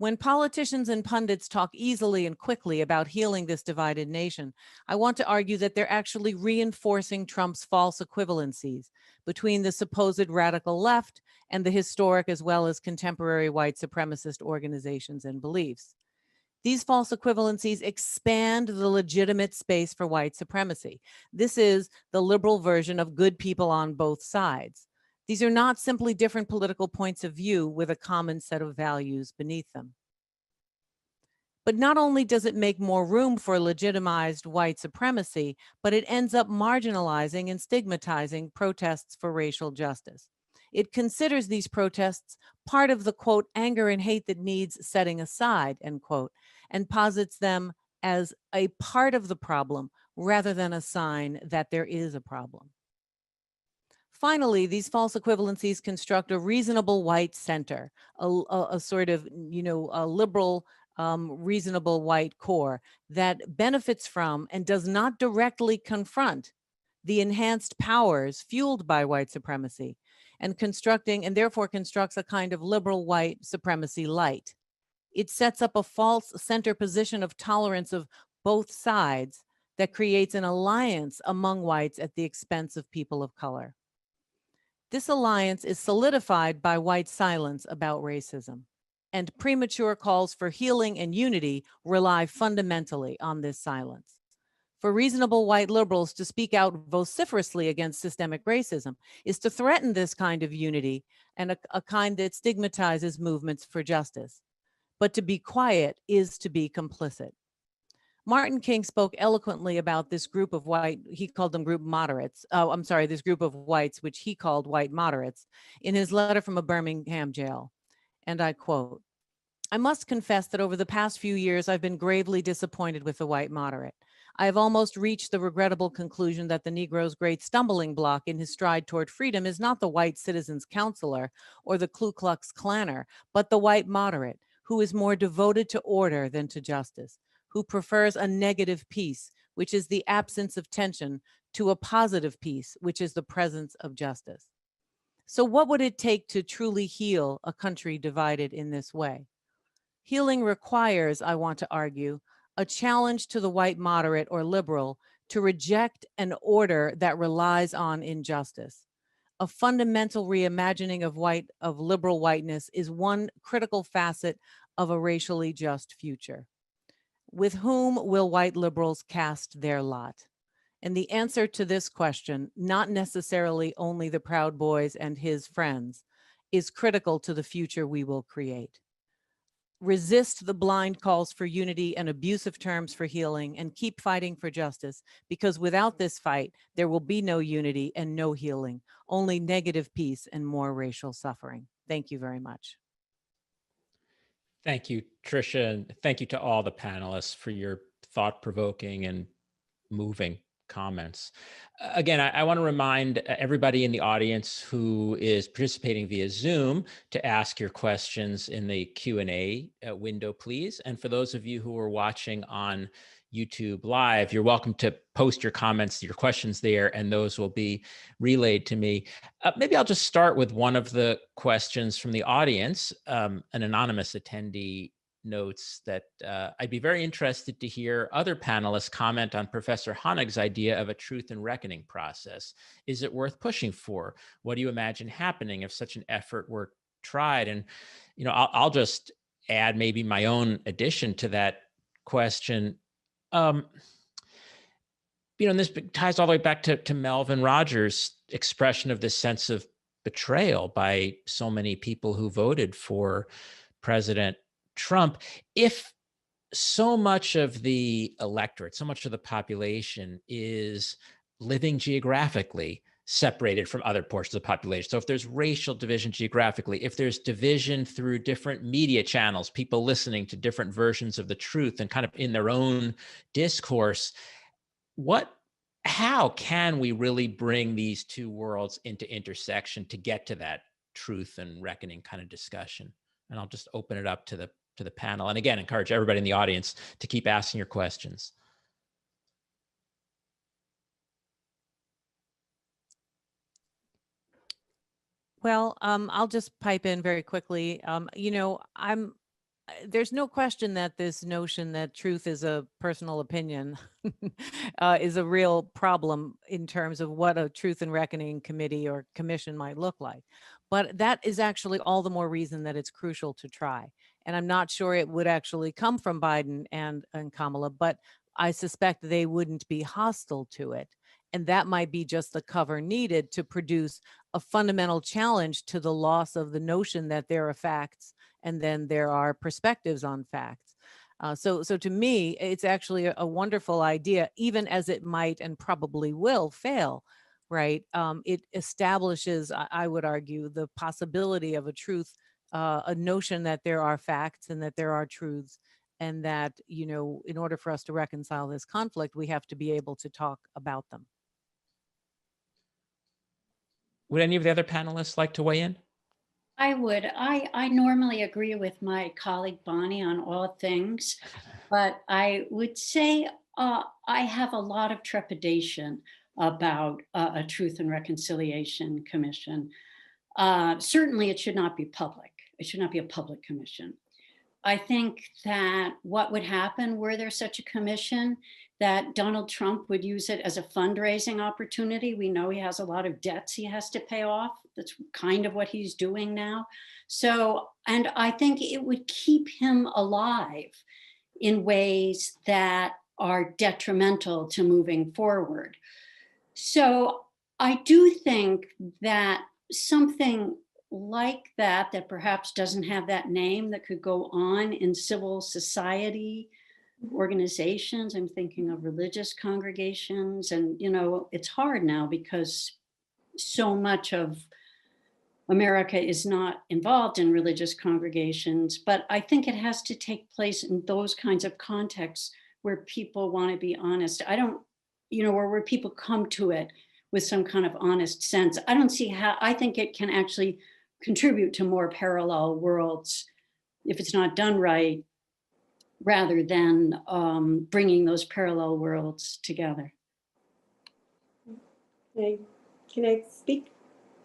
When politicians and pundits talk easily and quickly about healing this divided nation, I want to argue that they're actually reinforcing Trump's false equivalencies between the supposed radical left and the historic as well as contemporary white supremacist organizations and beliefs. These false equivalencies expand the legitimate space for white supremacy. This is the liberal version of good people on both sides. These are not simply different political points of view with a common set of values beneath them. But not only does it make more room for legitimized white supremacy, but it ends up marginalizing and stigmatizing protests for racial justice. It considers these protests part of the, quote, anger and hate that needs setting aside, end quote, and posits them as a part of the problem rather than a sign that there is a problem. Finally, these false equivalencies construct a reasonable white center, a sort of, a liberal, reasonable white core that benefits from and does not directly confront the enhanced powers fueled by white supremacy, and therefore constructs a kind of liberal white supremacy light. It sets up a false center position of tolerance of both sides that creates an alliance among whites at the expense of people of color. This alliance is solidified by white silence about racism, and premature calls for healing and unity rely fundamentally on this silence. For reasonable white liberals to speak out vociferously against systemic racism is to threaten this kind of unity and a kind that stigmatizes movements for justice. But to be quiet is to be complicit. Martin King spoke eloquently about this group of he called them group moderates. This group of whites, which he called white moderates, in his letter from a Birmingham jail. And I quote, "I must confess that over the past few years, I've been gravely disappointed with the white moderate. I have almost reached the regrettable conclusion that the Negro's great stumbling block in his stride toward freedom is not the white citizen's counselor or the Ku Klux Klanner, but the white moderate, who is more devoted to order than to justice, who prefers a negative peace, which is the absence of tension, to a positive peace, which is the presence of justice." So what would it take to truly heal a country divided in this way? Healing requires, I want to argue, a challenge to the white moderate or liberal to reject an order that relies on injustice. A fundamental reimagining of liberal whiteness is one critical facet of a racially just future. With whom will white liberals cast their lot? And the answer to this question, not necessarily only the Proud Boys and his friends, is critical to the future we will create. Resist the blind calls for unity and abusive terms for healing, and keep fighting for justice, because without this fight, there will be no unity and no healing, only negative peace and more racial suffering. Thank you very much. Thank you, Tricia, and thank you to all the panelists for your thought-provoking and moving comments. Again, I want to remind everybody in the audience who is participating via Zoom to ask your questions in the Q&A window, please. And for those of you who are watching on YouTube Live, you're welcome to post your comments, your questions there, and those will be relayed to me. Maybe I'll just start with one of the questions from the audience. An anonymous attendee notes that I'd be very interested to hear other panelists comment on Professor Honig's idea of a truth and reckoning process. Is it worth pushing for? What do you imagine happening if such an effort were tried? And, I'll just add maybe my own addition to that question. And this ties all the way back to Melvin Rogers' expression of this sense of betrayal by so many people who voted for President Trump. If so much of the electorate, so much of the population is living geographically separated from other portions of the population. So if there's racial division geographically, if there's division through different media channels, people listening to different versions of the truth and kind of in their own discourse, how can we really bring these two worlds into intersection to get to that truth and reckoning kind of discussion? And I'll just open it up to the panel. And again, encourage everybody in the audience to keep asking your questions. Well, I'll just pipe in very quickly. There's no question that this notion that truth is a personal opinion is a real problem in terms of what a truth and reckoning committee or commission might look like. But that is actually all the more reason that it's crucial to try. And I'm not sure it would actually come from Biden and Kamala, but I suspect they wouldn't be hostile to it. And that might be just the cover needed to produce a fundamental challenge to the loss of the notion that there are facts and then there are perspectives on facts. So to me, it's actually a wonderful idea, even as it might and probably will fail, right? It establishes, I would argue, the possibility of a truth, a notion that there are facts and that there are truths, and that, you know, in order for us to reconcile this conflict, we have to be able to talk about them. Would any of the other panelists like to weigh in? I would. I normally agree with my colleague Bonnie on all things, but I would say I have a lot of trepidation about a Truth and Reconciliation Commission. Certainly, it should not be public. It should not be a public commission. I think that what would happen were there such a commission, that Donald Trump would use it as a fundraising opportunity. We know he has a lot of debts he has to pay off. That's kind of what he's doing now. So, and I think it would keep him alive in ways that are detrimental to moving forward. So I do think that something like that, that perhaps doesn't have that name, that could go on in civil society organizations. I'm thinking of religious congregations, and you know, it's hard now because so much of America is not involved in religious congregations, but I think it has to take place in those kinds of contexts where people want to be honest. I don't, you know, where people come to it with some kind of honest sense. I don't see how, I think it can actually contribute to more parallel worlds if it's not done right, rather than bringing those parallel worlds together. Can I speak?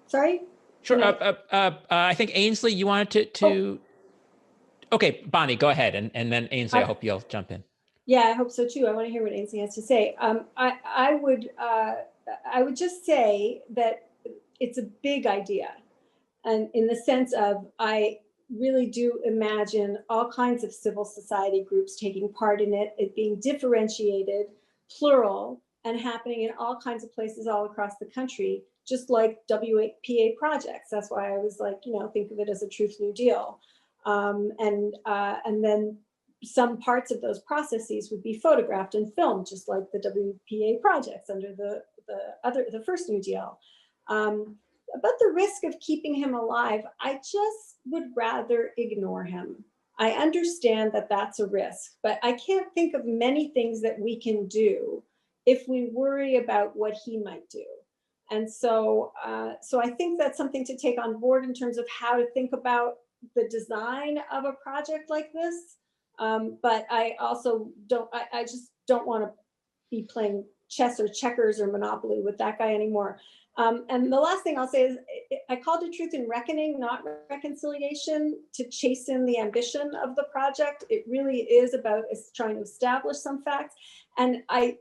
Sorry? Sure. I think Ainsley, you wanted to. Oh. Okay, Bonnie, go ahead, and then Ainsley, I hope you'll jump in. Yeah, I hope so too. I want to hear what Ainsley has to say. I would just say that it's a big idea, and in the sense of, I really do imagine all kinds of civil society groups taking part in it, it being differentiated, plural, and happening in all kinds of places all across the country, just like WPA projects. That's why I was like, you know, think of it as a Truth New Deal. And then some parts of those processes would be photographed and filmed, just like the WPA projects under the first New Deal. About the risk of keeping him alive, I just would rather ignore him. I understand that that's a risk, but I can't think of many things that we can do if we worry about what he might do. And so I think that's something to take on board in terms of how to think about the design of a project like this. But I also I just don't want to be playing chess or checkers or Monopoly with that guy anymore. And the last thing I'll say is, I called it Truth and Reckoning, not reconciliation, to chasten the ambition of the project. It really is about trying to establish some facts. And I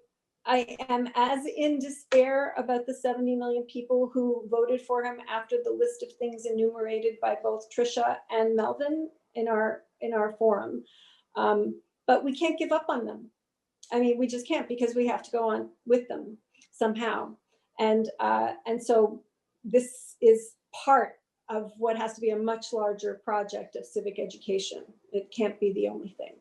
am as in despair about the 70 million people who voted for him after the list of things enumerated by both Trisha and Melvin in our forum. But we can't give up on them. I mean, we just can't, because we have to go on with them somehow. And so this is part of what has to be a much larger project of civic education. It can't be the only thing.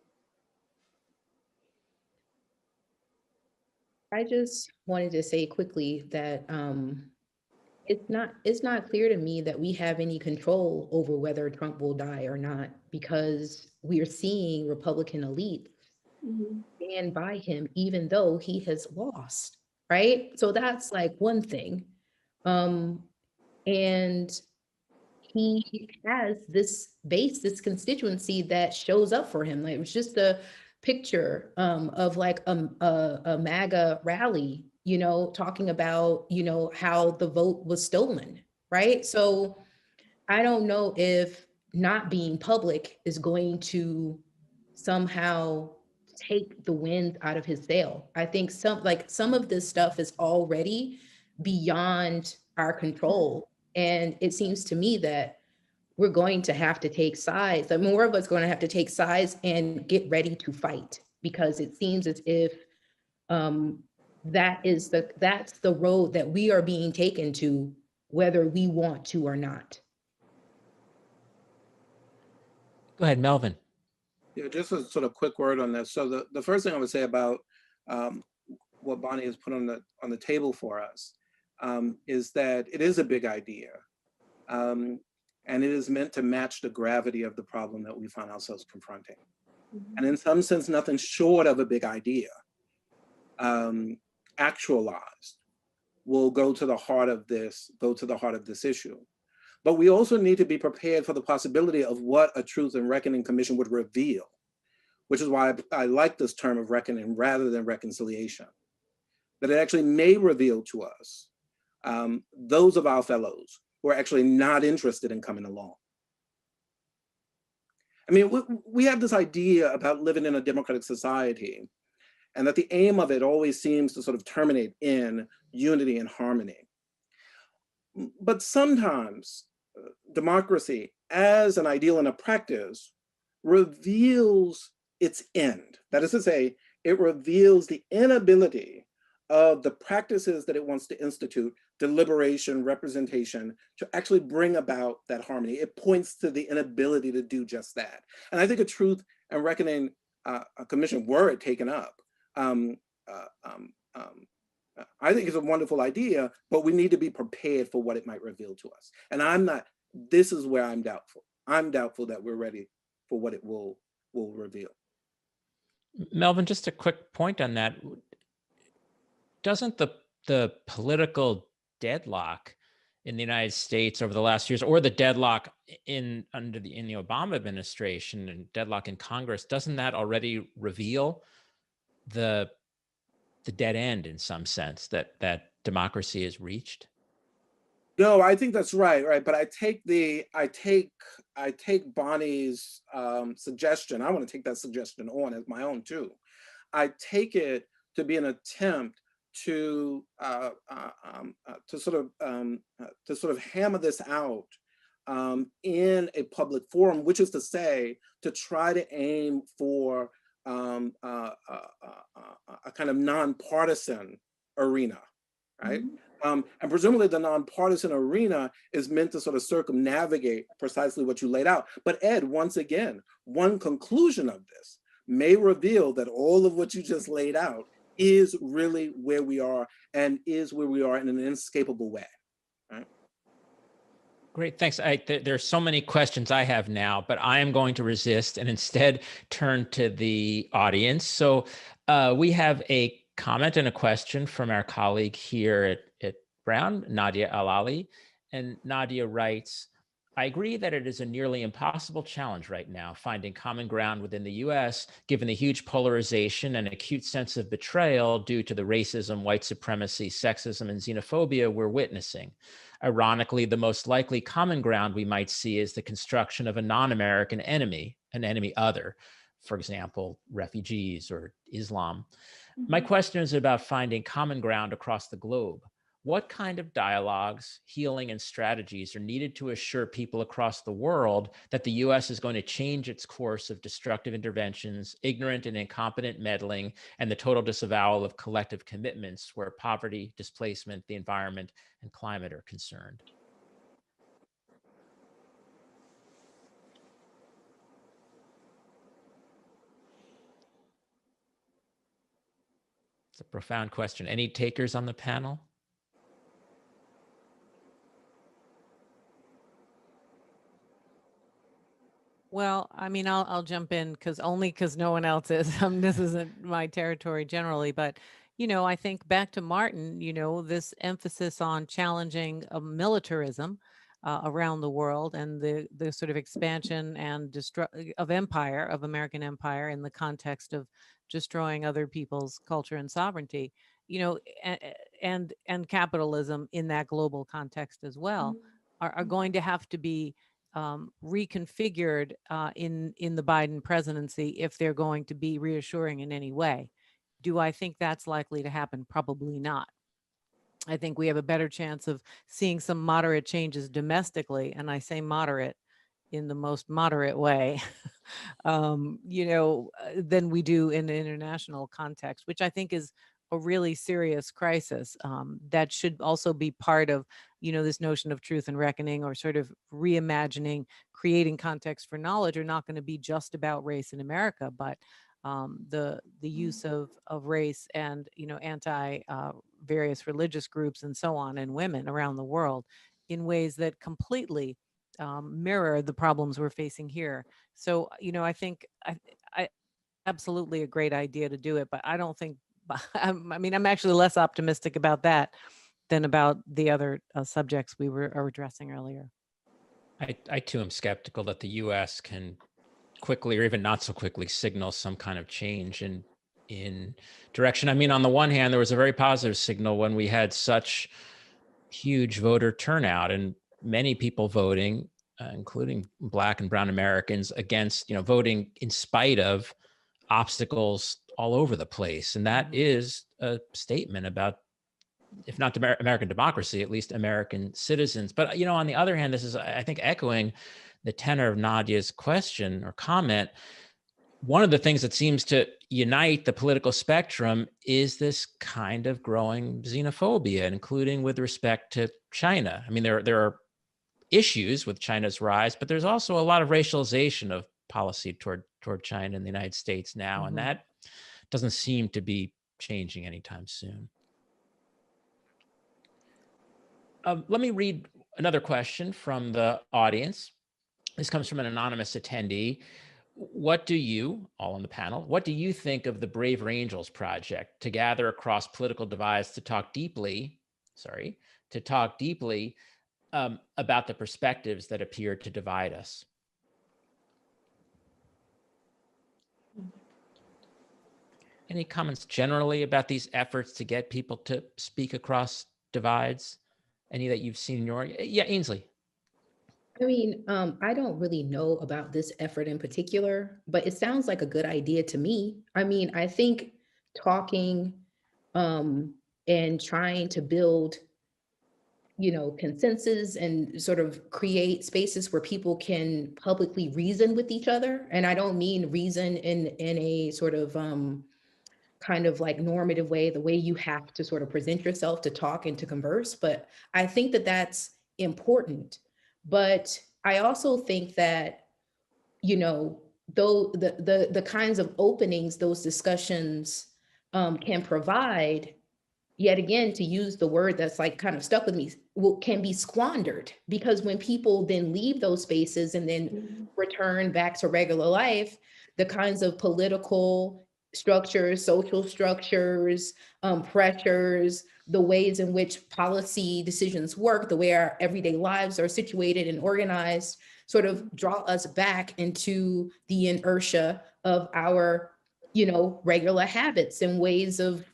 I just wanted to say quickly that it's not clear to me that we have any control over whether Trump will die or not, because we are seeing Republican elites stand by him even though he has lost, right? So that's like one thing. And he has this base, this constituency that shows up for him. Like, it was just a picture of like a MAGA rally, you know, talking about, you know, how the vote was stolen, right? So I don't know if not being public is going to somehow take the wind out of his sail. I think some of this stuff is already beyond our control. And it seems to me that we're going to have to take sides. More of us going to have to take sides and get ready to fight, because it seems as if that's the road that we are being taken to, whether we want to or not. Go ahead, Melvin. Yeah, just a sort of quick word on this. So the first thing I would say about what Bonnie has put on the table for us is that it is a big idea. And it is meant to match the gravity of the problem that we find ourselves confronting. And in some sense, nothing short of a big idea actualized will go to the heart of this issue. But we also need to be prepared for the possibility of what a Truth and Reckoning Commission would reveal, which is why I like this term of reckoning rather than reconciliation. That it actually may reveal to us those of our fellows who are actually not interested in coming along. I mean, we have this idea about living in a democratic society, and that the aim of it always seems to sort of terminate in unity and harmony. But sometimes democracy as an ideal and a practice reveals its end. That is to say, it reveals the inability of the practices that it wants to institute, deliberation, representation, to actually bring about that harmony. It points to the inability to do just that. And I think a Truth and Reckoning Commission, were it taken up, I think it's a wonderful idea, but we need to be prepared for what it might reveal to us. And this is where I'm doubtful. I'm doubtful that we're ready for what it will reveal. Melvin, just a quick point on that. Doesn't the political deadlock in the United States over the last years, or the deadlock in the Obama administration and deadlock in Congress, doesn't that already reveal the dead end in some sense that democracy has reached? No, I think that's right. But I take Bonnie's suggestion. I want to take that suggestion on as my own too. I take it to be an attempt to sort of hammer this out in a public forum, which is to say, to try to aim for a kind of nonpartisan arena, right? And presumably the nonpartisan arena is meant to sort of circumnavigate precisely what you laid out. But Ed, once again, one conclusion of this may reveal that all of what you just laid out is really where we are, and is where we are in an inescapable way. Right? Great, thanks. There's so many questions I have now, but I am going to resist and instead turn to the audience. So we have a comment and a question from our colleague here at Brown, Nadia Alali. And Nadia writes, I agree that it is a nearly impossible challenge right now, finding common ground within the US, given the huge polarization and acute sense of betrayal due to the racism, white supremacy, sexism, and xenophobia we're witnessing. Ironically, the most likely common ground we might see is the construction of a non-American enemy, an enemy other, for example, refugees or Islam. My question is about finding common ground across the globe. What kind of dialogues, healing, and strategies are needed to assure people across the world that the US is going to change its course of destructive interventions, ignorant and incompetent meddling, and the total disavowal of collective commitments where poverty, displacement, the environment, and climate are concerned? It's a profound question. Any takers on the panel? Well, I mean, I'll jump in because no one else is. This isn't my territory generally, but I think back to Martin. This emphasis on challenging militarism around the world and the sort of expansion and of American empire in the context of destroying other people's culture and sovereignty. And capitalism in that global context as well are going to have to be reconfigured in the Biden presidency if they're going to be reassuring in any way. Do I think that's likely to happen? Probably not. I think we have a better chance of seeing some moderate changes domestically, and I say moderate in the most moderate way, than we do in the international context, which I think is a really serious crisis that should also be part of, this notion of truth and reckoning, or sort of reimagining, creating context for knowledge, are not going to be just about race in America, but the use of race and anti various religious groups and so on, and women around the world, in ways that completely mirror the problems we're facing here. So I think I absolutely a great idea to do it, but I don't think I'm actually less optimistic about that than about the other subjects we were addressing earlier. I too am skeptical that the U.S. can quickly, or even not so quickly, signal some kind of change in direction. I mean, on the one hand, there was a very positive signal when we had such huge voter turnout and many people voting, including Black and Brown Americans, against, voting in spite of obstacles all over the place. And that is a statement about, if not American democracy, at least American citizens. But, on the other hand, this is, I think, echoing the tenor of Nadia's question or comment. One of the things that seems to unite the political spectrum is this kind of growing xenophobia, including with respect to China. I mean, there are issues with China's rise, but there's also a lot of racialization of policy toward China in the United States now, and that doesn't seem to be changing anytime soon. Let me read another question from the audience. This comes from an anonymous attendee. What do you, all on the panel, what do you think of the Brave Angels project to gather across political divides to talk deeply about the perspectives that appear to divide us? Any comments generally about these efforts to get people to speak across divides? Any that you've seen in your, yeah, Ainsley. I mean, I don't really know about this effort in particular, but it sounds like a good idea to me. I mean, I think talking and trying to build, consensus and sort of create spaces where people can publicly reason with each other. And I don't mean reason in a sort of kind of like normative way, the way you have to sort of present yourself to talk and to converse. But I think that that's important. But I also think that, though the kinds of openings those discussions can provide, yet again, to use the word that's like kind of stuck with me, can be squandered, because when people then leave those spaces and then return back to regular life, the kinds of political structures, social structures, pressures, the ways in which policy decisions work, the way our everyday lives are situated and organized, sort of draw us back into the inertia of our, regular habits and ways of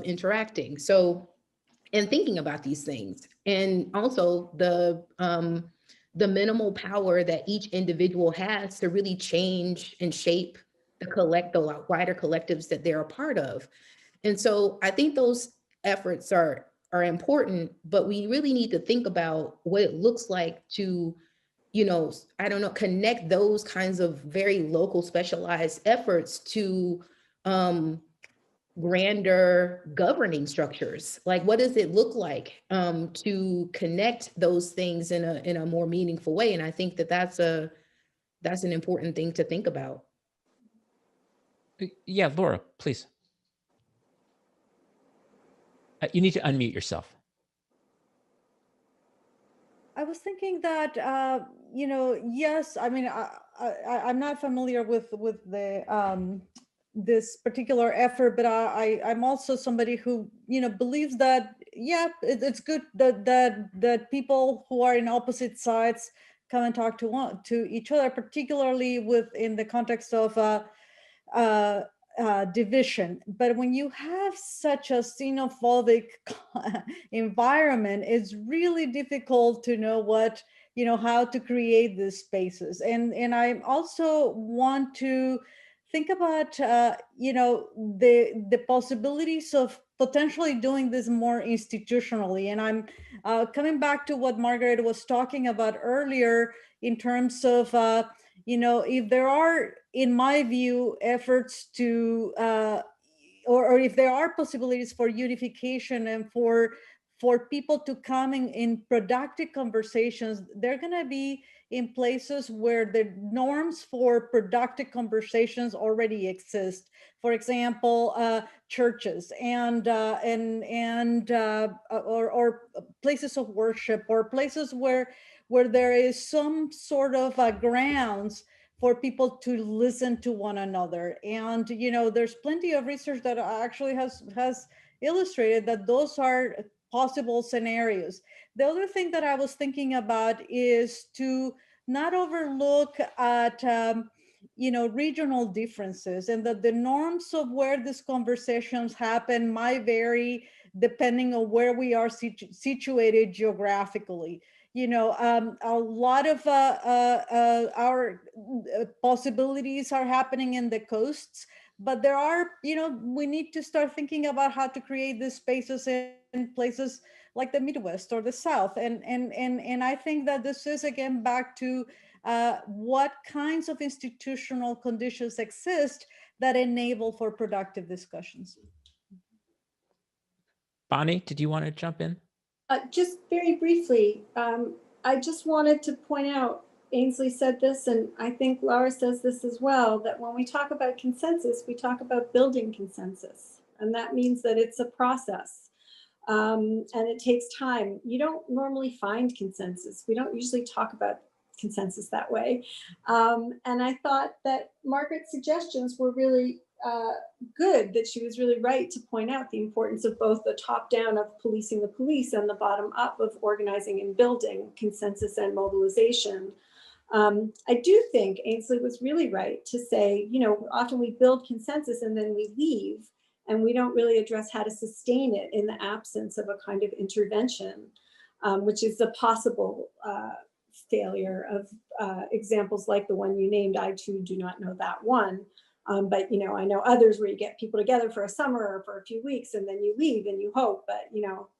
interacting. So, and thinking about these things, and also the minimal power that each individual has to really change and shape the wider collectives that they're a part of. And so I think those efforts are important, but we really need to think about what it looks like to, I don't know, connect those kinds of very local specialized efforts to grander governing structures. Like, what does it look like to connect those things in a more meaningful way? And I think that that's an important thing to think about. Yeah, Laura, please. You need to unmute yourself. I was thinking that, yes, I mean, I'm not familiar with the this particular effort, but I'm also somebody who, believes that, yeah, it's good that people who are in opposite sides come and talk to each other, particularly in the context of division. But when you have such a xenophobic environment, it's really difficult to know how to create these spaces. And I also want to think about, the possibilities of potentially doing this more institutionally. And I'm coming back to what Margaret was talking about earlier in terms of, if there are, in my view, efforts to, or or if there are possibilities for unification and for people to come in productive conversations, they're going to be in places where the norms for productive conversations already exist. For example, churches and or places of worship, or places where there is some sort of grounds for people to listen to one another. And there's plenty of research that actually has illustrated that those are possible scenarios. The other thing that I was thinking about is to not overlook at regional differences, and that the norms of where these conversations happen might vary depending on where we are situated geographically. A lot of our possibilities are happening in the coasts, but there are, we need to start thinking about how to create these spaces in places like the Midwest or the South. And I think that this is, again, back to what kinds of institutional conditions exist that enable for productive discussions. Bonnie, did you want to jump in? Just very briefly, I just wanted to point out, Ainsley said this, and I think Laura says this as well, that when we talk about consensus, we talk about building consensus. And that means that it's a process, and it takes time. You don't normally find consensus. We don't usually talk about consensus that way. And I thought that Margaret's suggestions were really good, that she was really right to point out the importance of both the top down of policing the police and the bottom up of organizing and building consensus and mobilization. I do think Ainsley was really right to say, often we build consensus and then we leave, and we don't really address how to sustain it in the absence of a kind of intervention, which is a possible failure of examples like the one you named. I too do not know that one. But I know others where you get people together for a summer or for a few weeks, and then you leave and you hope, but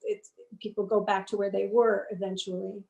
it's people go back to where they were eventually.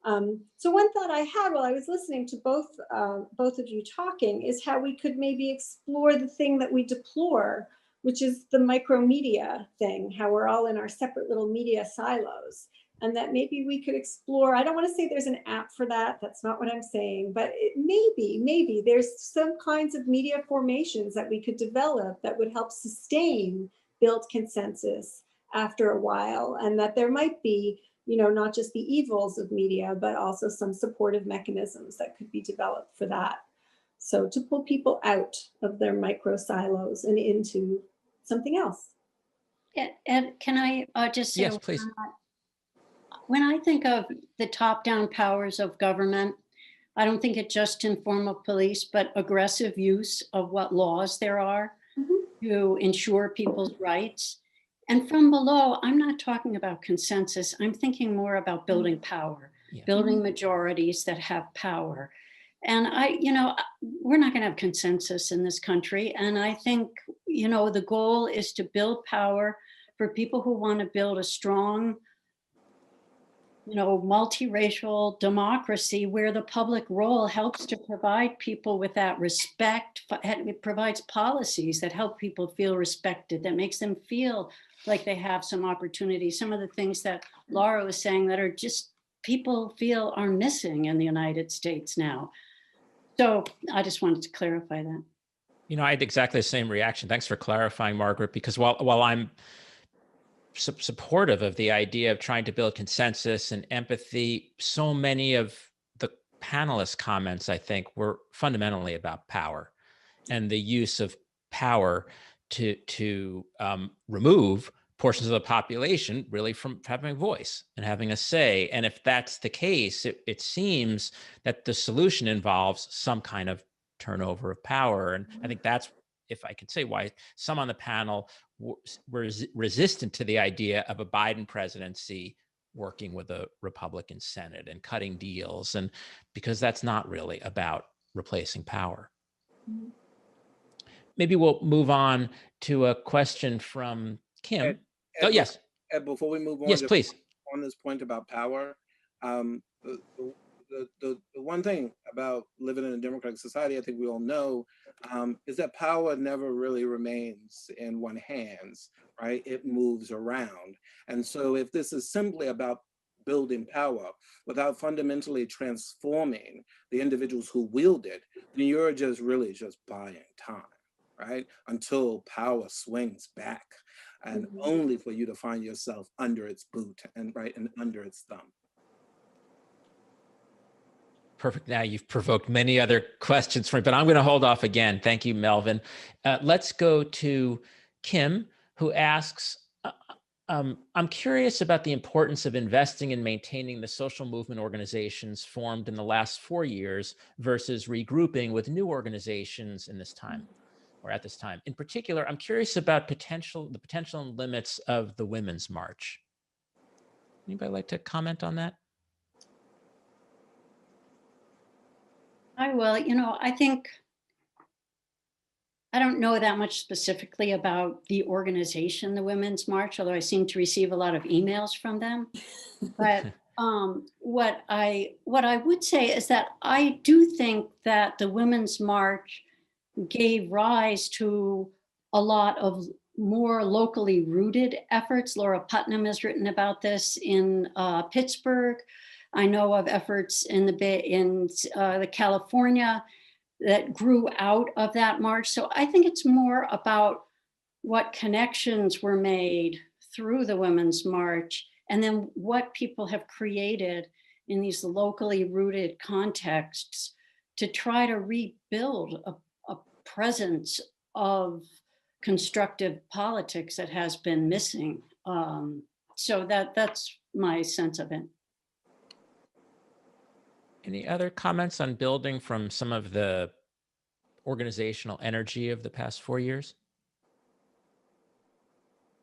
So one thought I had while I was listening to both of you talking is how we could maybe explore the thing that we deplore, which is the micromedia thing, how we're all in our separate little media silos. And that maybe we could explore, I don't want to say there's an app for that, that's not what I'm saying, but maybe there's some kinds of media formations that we could develop that would help sustain build consensus after a while, and that there might be, not just the evils of media, but also some supportive mechanisms that could be developed for that. So to pull people out of their micro silos and into something else. And can I just say, yes, please. When I think of the top-down powers of government, I don't think it just in form of police, but aggressive use of what laws there are to ensure people's rights. And from below, I'm not talking about consensus. I'm thinking more about building power, building majorities that have power. And we're not going to have consensus in this country. And I think, the goal is to build power for people who want to build a strong, multiracial democracy where the public role helps to provide people with that respect. It provides policies that help people feel respected, that makes them feel like they have some opportunity. Some of the things that Laura was saying that are just people feel are missing in the United States now. So I just wanted to clarify that. I had exactly the same reaction. Thanks for clarifying, Margaret, because while I'm supportive of the idea of trying to build consensus and empathy, so many of the panelists' comments, I think, were fundamentally about power and the use of power to remove portions of the population really from having a voice and having a say. And if that's the case, it seems that the solution involves some kind of turnover of power. And I think that's, if I could say, why some on the panel were resistant to the idea of a Biden presidency working with a Republican Senate and cutting deals, and because that's not really about replacing power. Maybe we'll move on to a question from Kim. Ed, yes. Ed, before we move on, yes, please. On this point about power, the one thing about living in a democratic society, I think we all know, is that power never really remains in one hands, right? It moves around. And so if this is simply about building power without fundamentally transforming the individuals who wield it, then you're just really just buying time, right? Until power swings back, and only for you to find yourself under its boot and under its thumb. Perfect. Now you've provoked many other questions for me, but I'm going to hold off again. Thank you, Melvin. Let's go to Kim, who asks, I'm curious about the importance of investing in maintaining the social movement organizations formed in the last 4 years versus regrouping with new organizations in this time, or at this time. In particular, I'm curious about the potential and limits of the Women's March. Anybody like to comment on that? I will. I think I don't know that much specifically about the organization, the Women's March, although I seem to receive a lot of emails from them. But what I would say is that I do think that the Women's March gave rise to a lot of more locally rooted efforts. Laura Putnam has written about this in Pittsburgh. I know of efforts in the California that grew out of that march. So I think it's more about what connections were made through the Women's March, and then what people have created in these locally rooted contexts to try to rebuild a presence of constructive politics that has been missing. So that's my sense of it. Any other comments on building from some of the organizational energy of the past 4 years?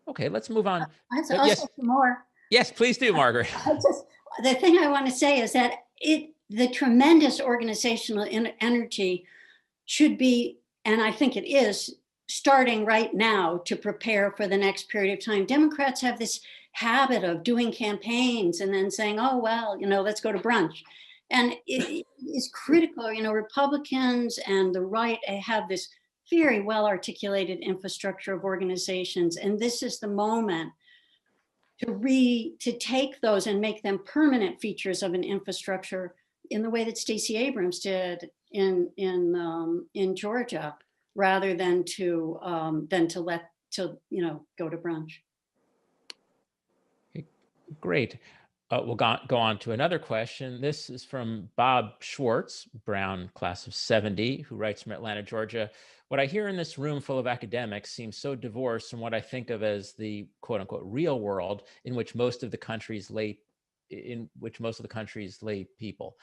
Okay, let's move on. I'll Yes. say some more. Yes, please do, Margaret. The thing I want to say is that the tremendous organizational energy should be, and I think it is, starting right now to prepare for the next period of time. Democrats have this habit of doing campaigns and then saying, oh, well, let's go to brunch. And it is critical, Republicans and the right have this very well articulated infrastructure of organizations. And this is the moment to take those and make them permanent features of an infrastructure in the way that Stacey Abrams did in Georgia, rather than to go to brunch. Great. We'll go on to another question. This is from Bob Schwartz, Brown class of 70, who writes from Atlanta, Georgia. What I hear in this room full of academics seems so divorced from what I think of as the quote unquote real world in which most of the country's lay people.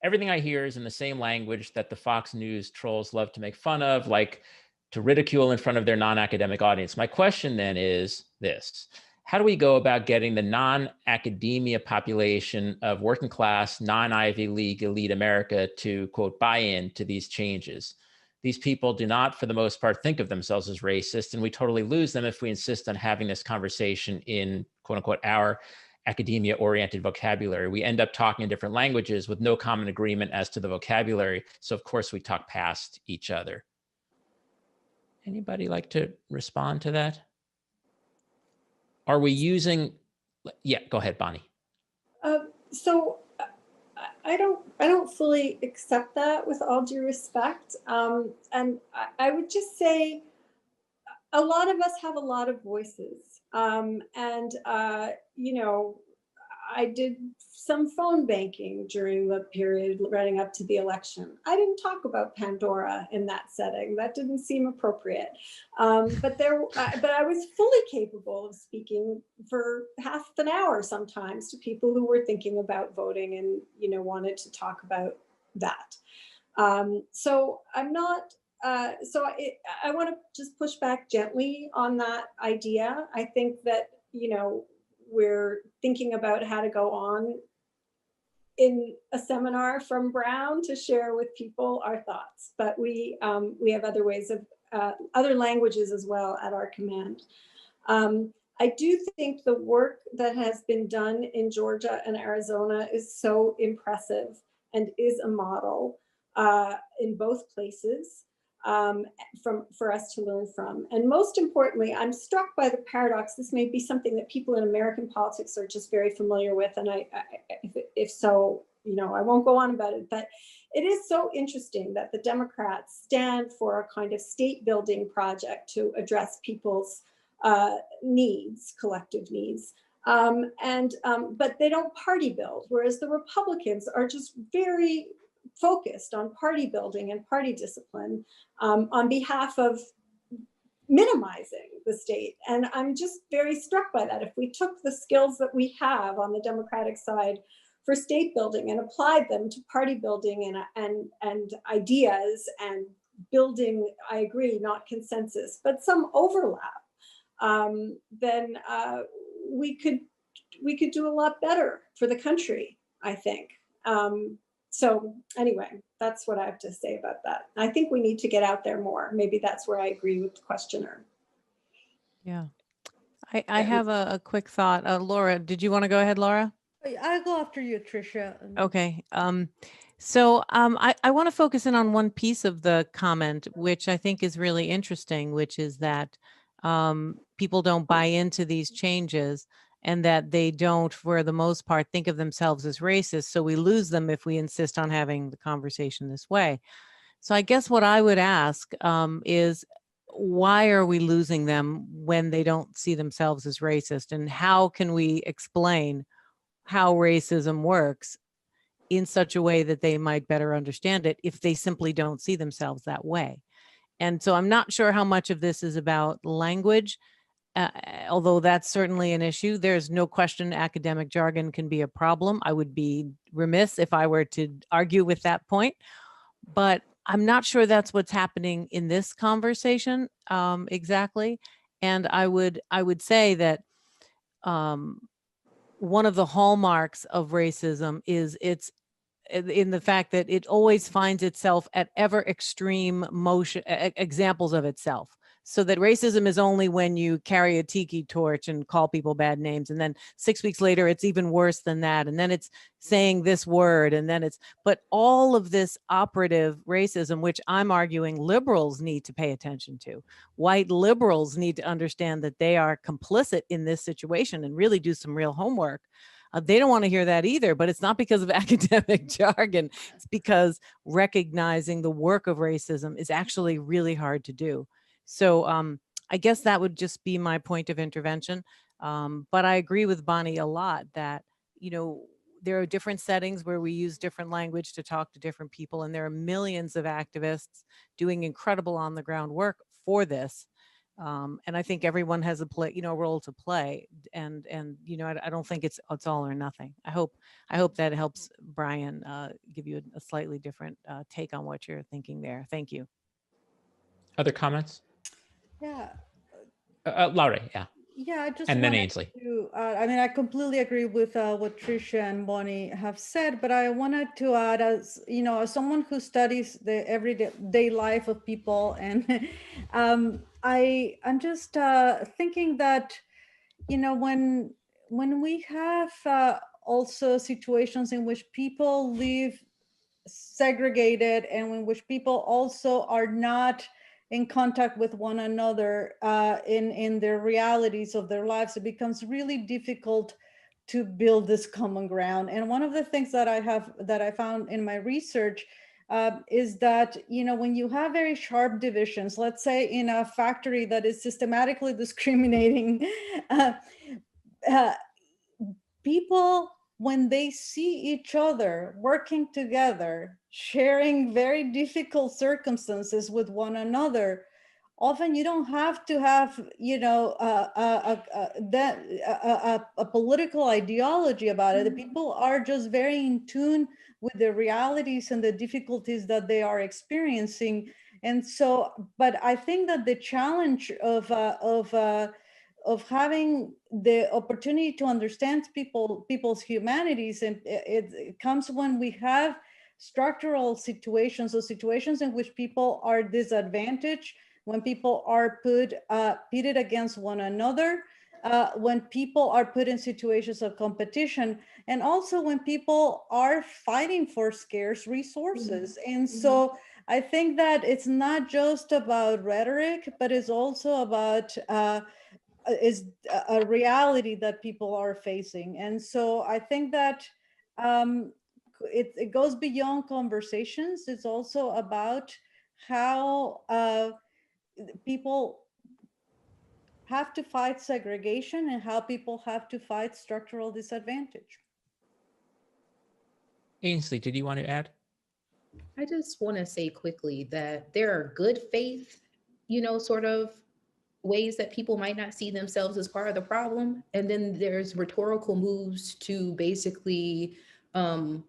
Everything I hear is in the same language that the Fox News trolls love to make fun of, like to ridicule in front of their non-academic audience. My question then is this: how do we go about getting the non-academia population of working class, non-Ivy League elite America to, quote, buy in to these changes? These people do not, for the most part, think of themselves as racist, and we totally lose them if we insist on having this conversation in, quote unquote, our academia-oriented vocabulary. We end up talking in different languages with no common agreement as to the vocabulary. So of course we talk past each other. Anybody like to respond to that? Are we using, yeah, go ahead, Bonnie. So I don't fully accept that, with all due respect. And I would just say a lot of us have a lot of voices. I did some phone banking during the period running up to the election. I didn't talk about Pandora in that setting. That didn't seem appropriate. But I was fully capable of speaking for half an hour sometimes to people who were thinking about voting and wanted to talk about that. So I'm not. I want to just push back gently on that idea. I think that we're thinking about how to go on in a seminar from Brown to share with people our thoughts, but we have other ways of other languages as well at our command. I do think the work that has been done in Georgia and Arizona is so impressive and is a model in both places. for us to learn from. And most importantly, I'm struck by the paradox. This may be something that people in American politics are just very familiar with. And if so, you know, I won't go on about it, but it is so interesting that the Democrats stand for a kind of state building project to address people's needs, collective needs. But they don't party build, whereas the Republicans are just very focused on party building and party discipline on behalf of minimizing the state. And I'm just very struck by that. If we took the skills that we have on the Democratic side for state building and applied them to party building and ideas and building, I agree, not consensus, but some overlap, then we could do a lot better for the country, I think. So anyway, that's what I have to say about that. I think we need to get out there more. Maybe that's where I agree with the questioner. Yeah. I have a quick thought. Laura, did you want to go ahead, Laura? I'll go after you, Tricia. Okay. I want to focus in on one piece of the comment, which I think is really interesting, which is that people don't buy into these changes and that they don't, for the most part, think of themselves as racist. So we lose them if we insist on having the conversation this way. So I guess what I would ask is, why are we losing them when they don't see themselves as racist? And how can we explain how racism works in such a way that they might better understand it if they simply don't see themselves that way? And so I'm not sure how much of this is about language, although that's certainly an issue. There's no question academic jargon can be a problem. I would be remiss if I were to argue with that point, but I'm not sure that's what's happening in this conversation exactly. And I would say that one of the hallmarks of racism is it's in the fact that it always finds itself at ever extreme motion examples of itself. So that racism is only when you carry a tiki torch and call people bad names. And then 6 weeks later, it's even worse than that. And then it's saying this word. And then but all of this operative racism, which I'm arguing liberals need to pay attention to. White liberals need to understand that they are complicit in this situation and really do some real homework. They don't want to hear that either, but it's not because of academic jargon. It's because recognizing the work of racism is actually really hard to do. So I guess that would just be my point of intervention. But I agree with Bonnie a lot that, you know, there are different settings where we use different language to talk to different people. And there are millions of activists doing incredible on the ground work for this. And I think everyone has a role to play. And you know, I don't think it's all or nothing. I hope that helps Brian give you a slightly different take on what you're thinking there. Thank you. Other comments? Yeah. Laurie, yeah. Yeah, I just and then wanted Ainsley. to, I mean, I completely agree with what Tricia and Bonnie have said, but I wanted to add, as you know, as someone who studies the everyday life of people, and I'm just thinking that, you know, when we have also situations in which people live segregated and in which people also are not in contact with one another in their realities of their lives, it becomes really difficult to build this common ground. And one of the things that I found in my research is that, you know, when you have very sharp divisions, let's say in a factory that is systematically discriminating people, when they see each other working together, sharing very difficult circumstances with one another, often you don't have to have, you know, a political ideology about it. The people are just very in tune with the realities and the difficulties that they are experiencing. And so, but I think that the challenge of having the opportunity to understand people's humanities, and it comes when we have structural situations, or situations in which people are disadvantaged, when people are pitted against one another, when people are put in situations of competition, and also when people are fighting for scarce resources. And so I think that it's not just about rhetoric, but it's also about is a reality that people are facing. And so I think that it goes beyond conversations. It's also about how people have to fight segregation and how people have to fight structural disadvantage. Ainsley, did you want to add? I just want to say quickly that there are good faith, sort of ways that people might not see themselves as part of the problem. And then there's rhetorical moves to basically, um,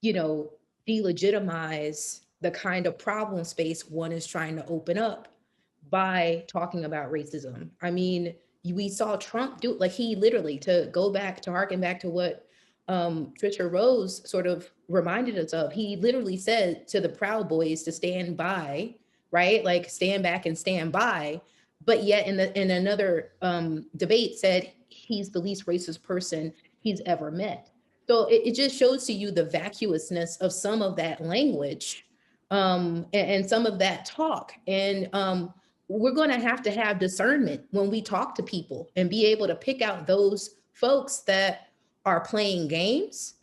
delegitimize the kind of problem space one is trying to open up by talking about racism. I mean, we saw Trump do, like, he literally, to harken back to what Trisha Rose sort of reminded us of, he literally said to the Proud Boys to stand by, right? Like, stand back and stand by. But yet in another debate said he's the least racist person he's ever met. So it just shows to you the vacuousness of some of that language and some of that talk. And we're going to have discernment when we talk to people and be able to pick out those folks that are playing games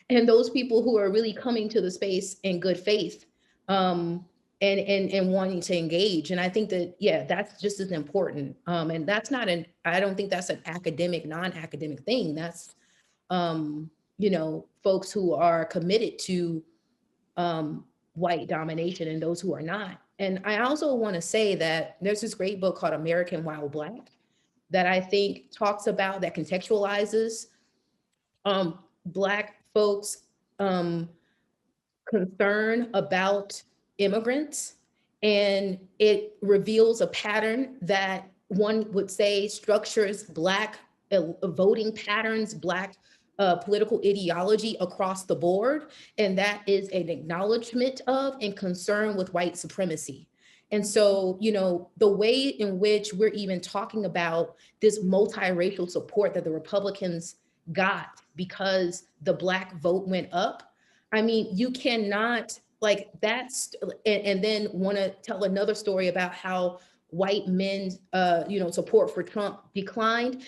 and those people who are really coming to the space in good faith and wanting to engage. And I think that, yeah, that's just as important. And that's not I don't think that's an academic, non-academic thing. That's, folks who are committed to white domination and those who are not. And I also want to say that there's this great book called American While Black that I think talks about, that contextualizes Black folks' concern about immigrants. And it reveals a pattern that one would say structures Black voting patterns, Black political ideology across the board. And that is an acknowledgement of and concern with white supremacy. And so, the way in which we're even talking about this multiracial support that the Republicans got because the Black vote went up, I mean, you cannot, like, that's, and then want to tell another story about how white men's, support for Trump declined.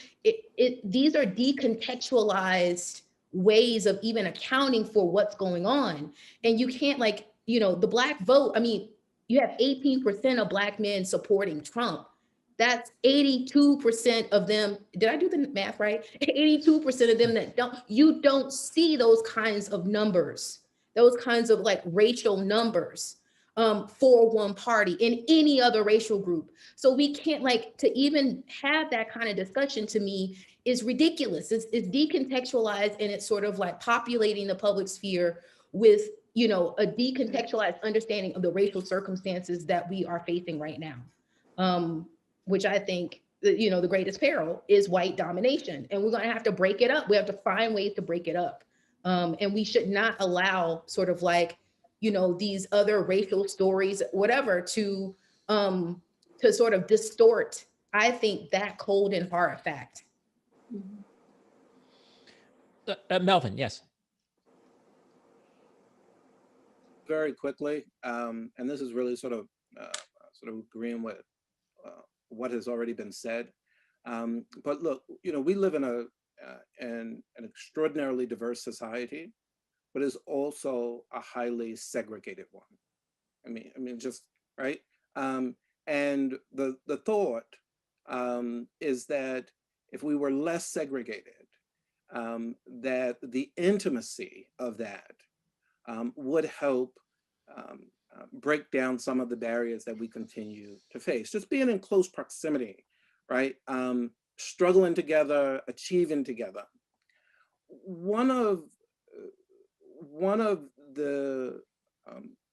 These are decontextualized ways of even accounting for what's going on. And you can't, like, the Black vote, I mean, you have 18% of Black men supporting Trump. That's 82% of them. Did I do the math right? 82% of them that you don't see those kinds of numbers, those kinds of like racial numbers for one party in any other racial group. So we can't, like, to even have that kind of discussion, to me is ridiculous. It's decontextualized, and it's sort of like populating the public sphere with, a decontextualized understanding of the racial circumstances that we are facing right now. Which I think, the greatest peril is white domination. And we're going to have to break it up. We have to find ways to break it up. And we should not allow sort of like, these other racial stories, whatever, to sort of distort, I think, that cold and hard fact. Melvin, yes. Very quickly, and this is really sort of agreeing with what has already been said. But look, we live in an extraordinarily diverse society, but is also a highly segregated one. I mean, just right. And the thought is that if we were less segregated, that the intimacy of that would help break down some of the barriers that we continue to face. Just being in close proximity, right? Struggling together, achieving together. One of the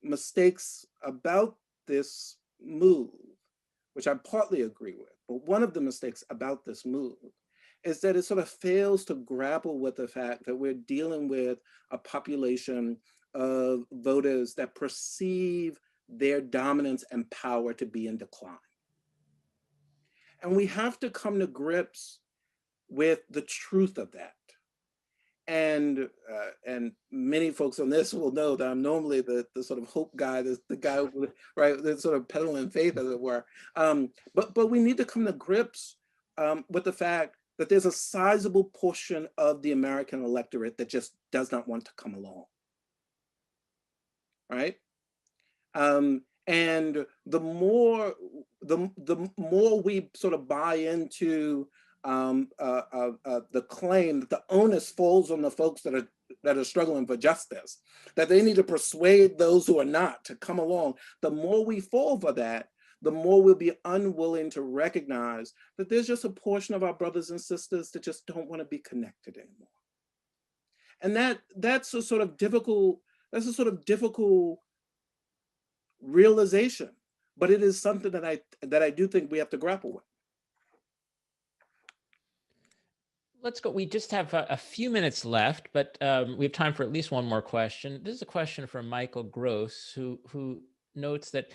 mistakes about this move, which I partly agree with, but one of the mistakes about this move is that it sort of fails to grapple with the fact that we're dealing with a population of voters that perceive their dominance and power to be in decline. And we have to come to grips with the truth of that. and many folks on this will know that I'm normally the sort of hope guy, the guy who, right, that's sort of peddling faith, as it were. But we need to come to grips with the fact that there's a sizable portion of the American electorate that just does not want to come along, right? And the more we sort of buy into the claim that the onus falls on the folks that are struggling for justice, that they need to persuade those who are not to come along, the more we fall for that, the more we'll be unwilling to recognize that there's just a portion of our brothers and sisters that just don't want to be connected anymore. And that's a sort of difficult realization, but it is something that I do think we have to grapple with. Let's go. We just have a few minutes left, but we have time for at least one more question. This is a question from Michael Gross, who notes that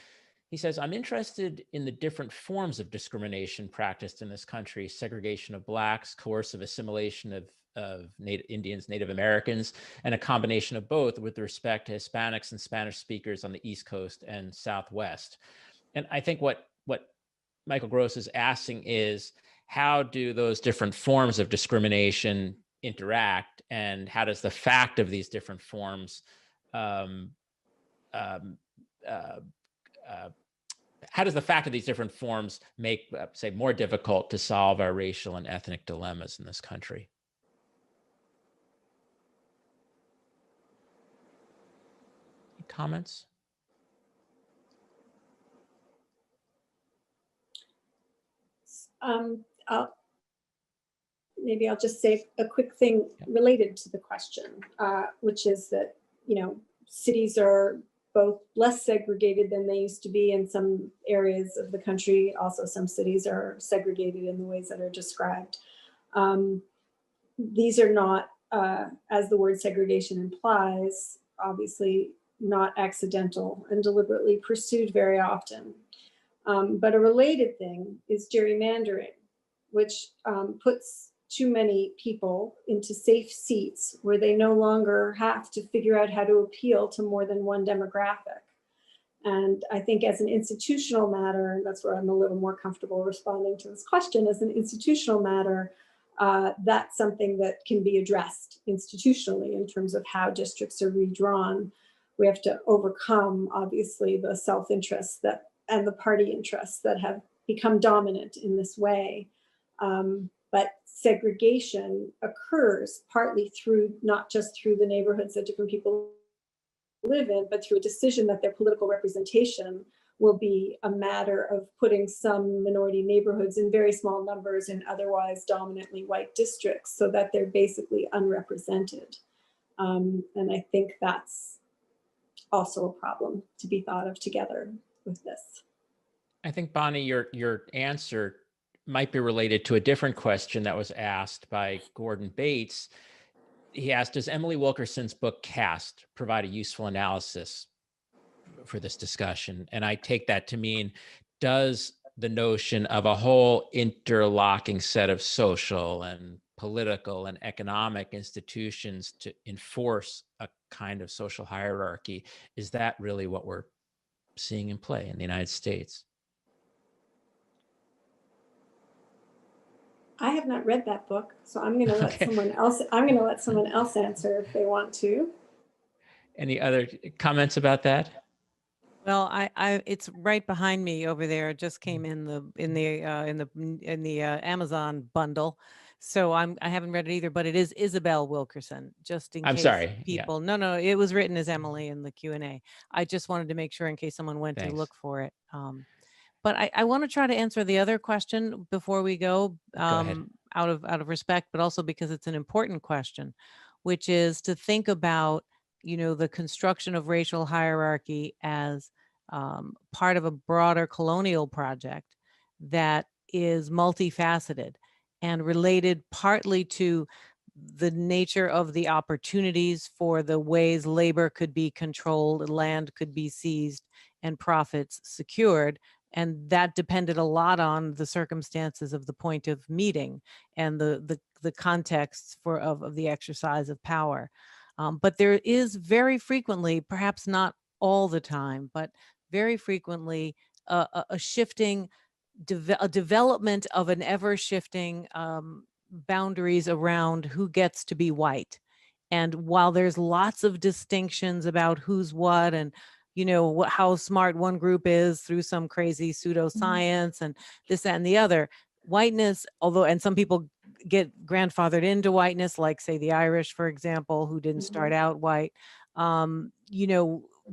he says, I'm interested in the different forms of discrimination practiced in this country: segregation of Blacks, coercive assimilation of Native Indians, Native Americans, and a combination of both with respect to Hispanics and Spanish speakers on the East Coast and Southwest. And I think what Michael Gross is asking is, how do those different forms of discrimination interact, and how does the fact of these different forms make, say, more difficult to solve our racial and ethnic dilemmas in this country? Any comments? Maybe I'll just say a quick thing related to the question, which is that, cities are both less segregated than they used to be in some areas of the country. Also, some cities are segregated in the ways that are described. These are not, as the word segregation implies, obviously not accidental and deliberately pursued very often. But a related thing is gerrymandering, which puts too many people into safe seats where they no longer have to figure out how to appeal to more than one demographic. And I think as an institutional matter, that's where I'm a little more comfortable responding to this question, as an institutional matter, that's something that can be addressed institutionally in terms of how districts are redrawn. We have to overcome, obviously, the self-interests and the party interests that have become dominant in this way. But segregation occurs partly through, not just through the neighborhoods that different people live in, but through a decision that their political representation will be a matter of putting some minority neighborhoods in very small numbers in otherwise dominantly white districts, so that they're basically unrepresented. And I think that's also a problem to be thought of together with this. I think, Bonnie, your answer might be related to a different question that was asked by Gordon Bates. He asked, does Emily Wilkerson's book Caste provide a useful analysis for this discussion? And I take that to mean, does the notion of a whole interlocking set of social and political and economic institutions to enforce a kind of social hierarchy, is that really what we're seeing in play in the United States? I have not read that book, so I'm going to let someone else. I'm going to let someone else answer if they want to. Any other comments about that? Well, it's right behind me over there. It just came in the Amazon bundle, so I haven't read it either. But it is Isabel Wilkerson. Just in case. I'm sorry. People. Yeah. No, it was written as Emily in the Q&A. I just wanted to make sure in case someone went to look for it. But I want to try to answer the other question before we go, out of respect, but also because it's an important question, which is to think about, the construction of racial hierarchy as part of a broader colonial project that is multifaceted and related partly to the nature of the opportunities for the ways labor could be controlled, land could be seized, and profits secured, And that depended a lot on the circumstances of the point of meeting and the context of the exercise of power. But there is very frequently, perhaps not all the time, but very frequently, a shifting, a development of an ever shifting boundaries around who gets to be white. And while there's lots of distinctions about who's what and how smart one group is through some crazy pseudoscience and this, that, and the other, whiteness, although, and some people get grandfathered into whiteness, like say the Irish, for example, who didn't start out white,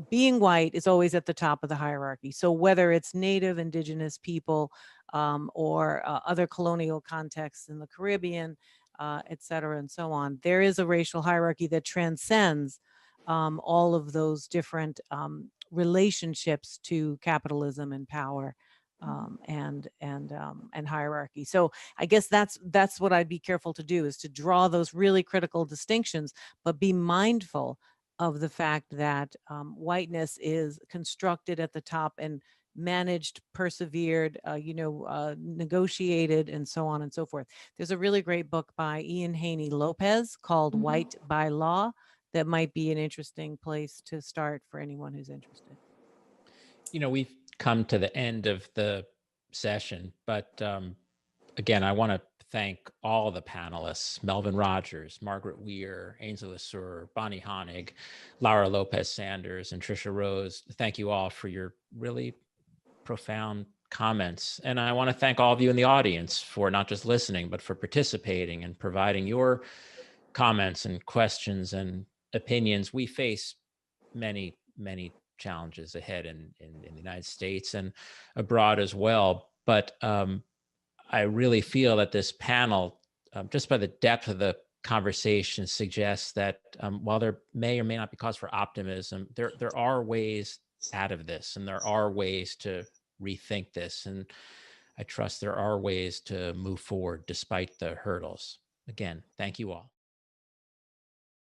being white is always at the top of the hierarchy. So whether it's Native, Indigenous people, or other colonial contexts in the Caribbean, et cetera, and so on, there is a racial hierarchy that transcends all of those different relationships to capitalism and power and hierarchy. So I guess that's what I'd be careful to do, is to draw those really critical distinctions, but be mindful of the fact that whiteness is constructed at the top and managed, persevered, negotiated, and so on and so forth. There's a really great book by Ian Haney Lopez called White by Law that might be an interesting place to start for anyone who's interested. We've come to the end of the session, but again, I want to thank all the panelists: Melvin Rogers, Margaret Weir, Ainsley Lasur, Bonnie Honig, Laura Lopez Sanders, and Tricia Rose. Thank you all for your really profound comments. And I want to thank all of you in the audience for not just listening, but for participating and providing your comments and questions and opinions. We face many, many challenges ahead in the United States and abroad as well. But I really feel that this panel, just by the depth of the conversation, suggests that while there may or may not be cause for optimism, there are ways out of this, and there are ways to rethink this. And I trust there are ways to move forward despite the hurdles. Again, thank you all.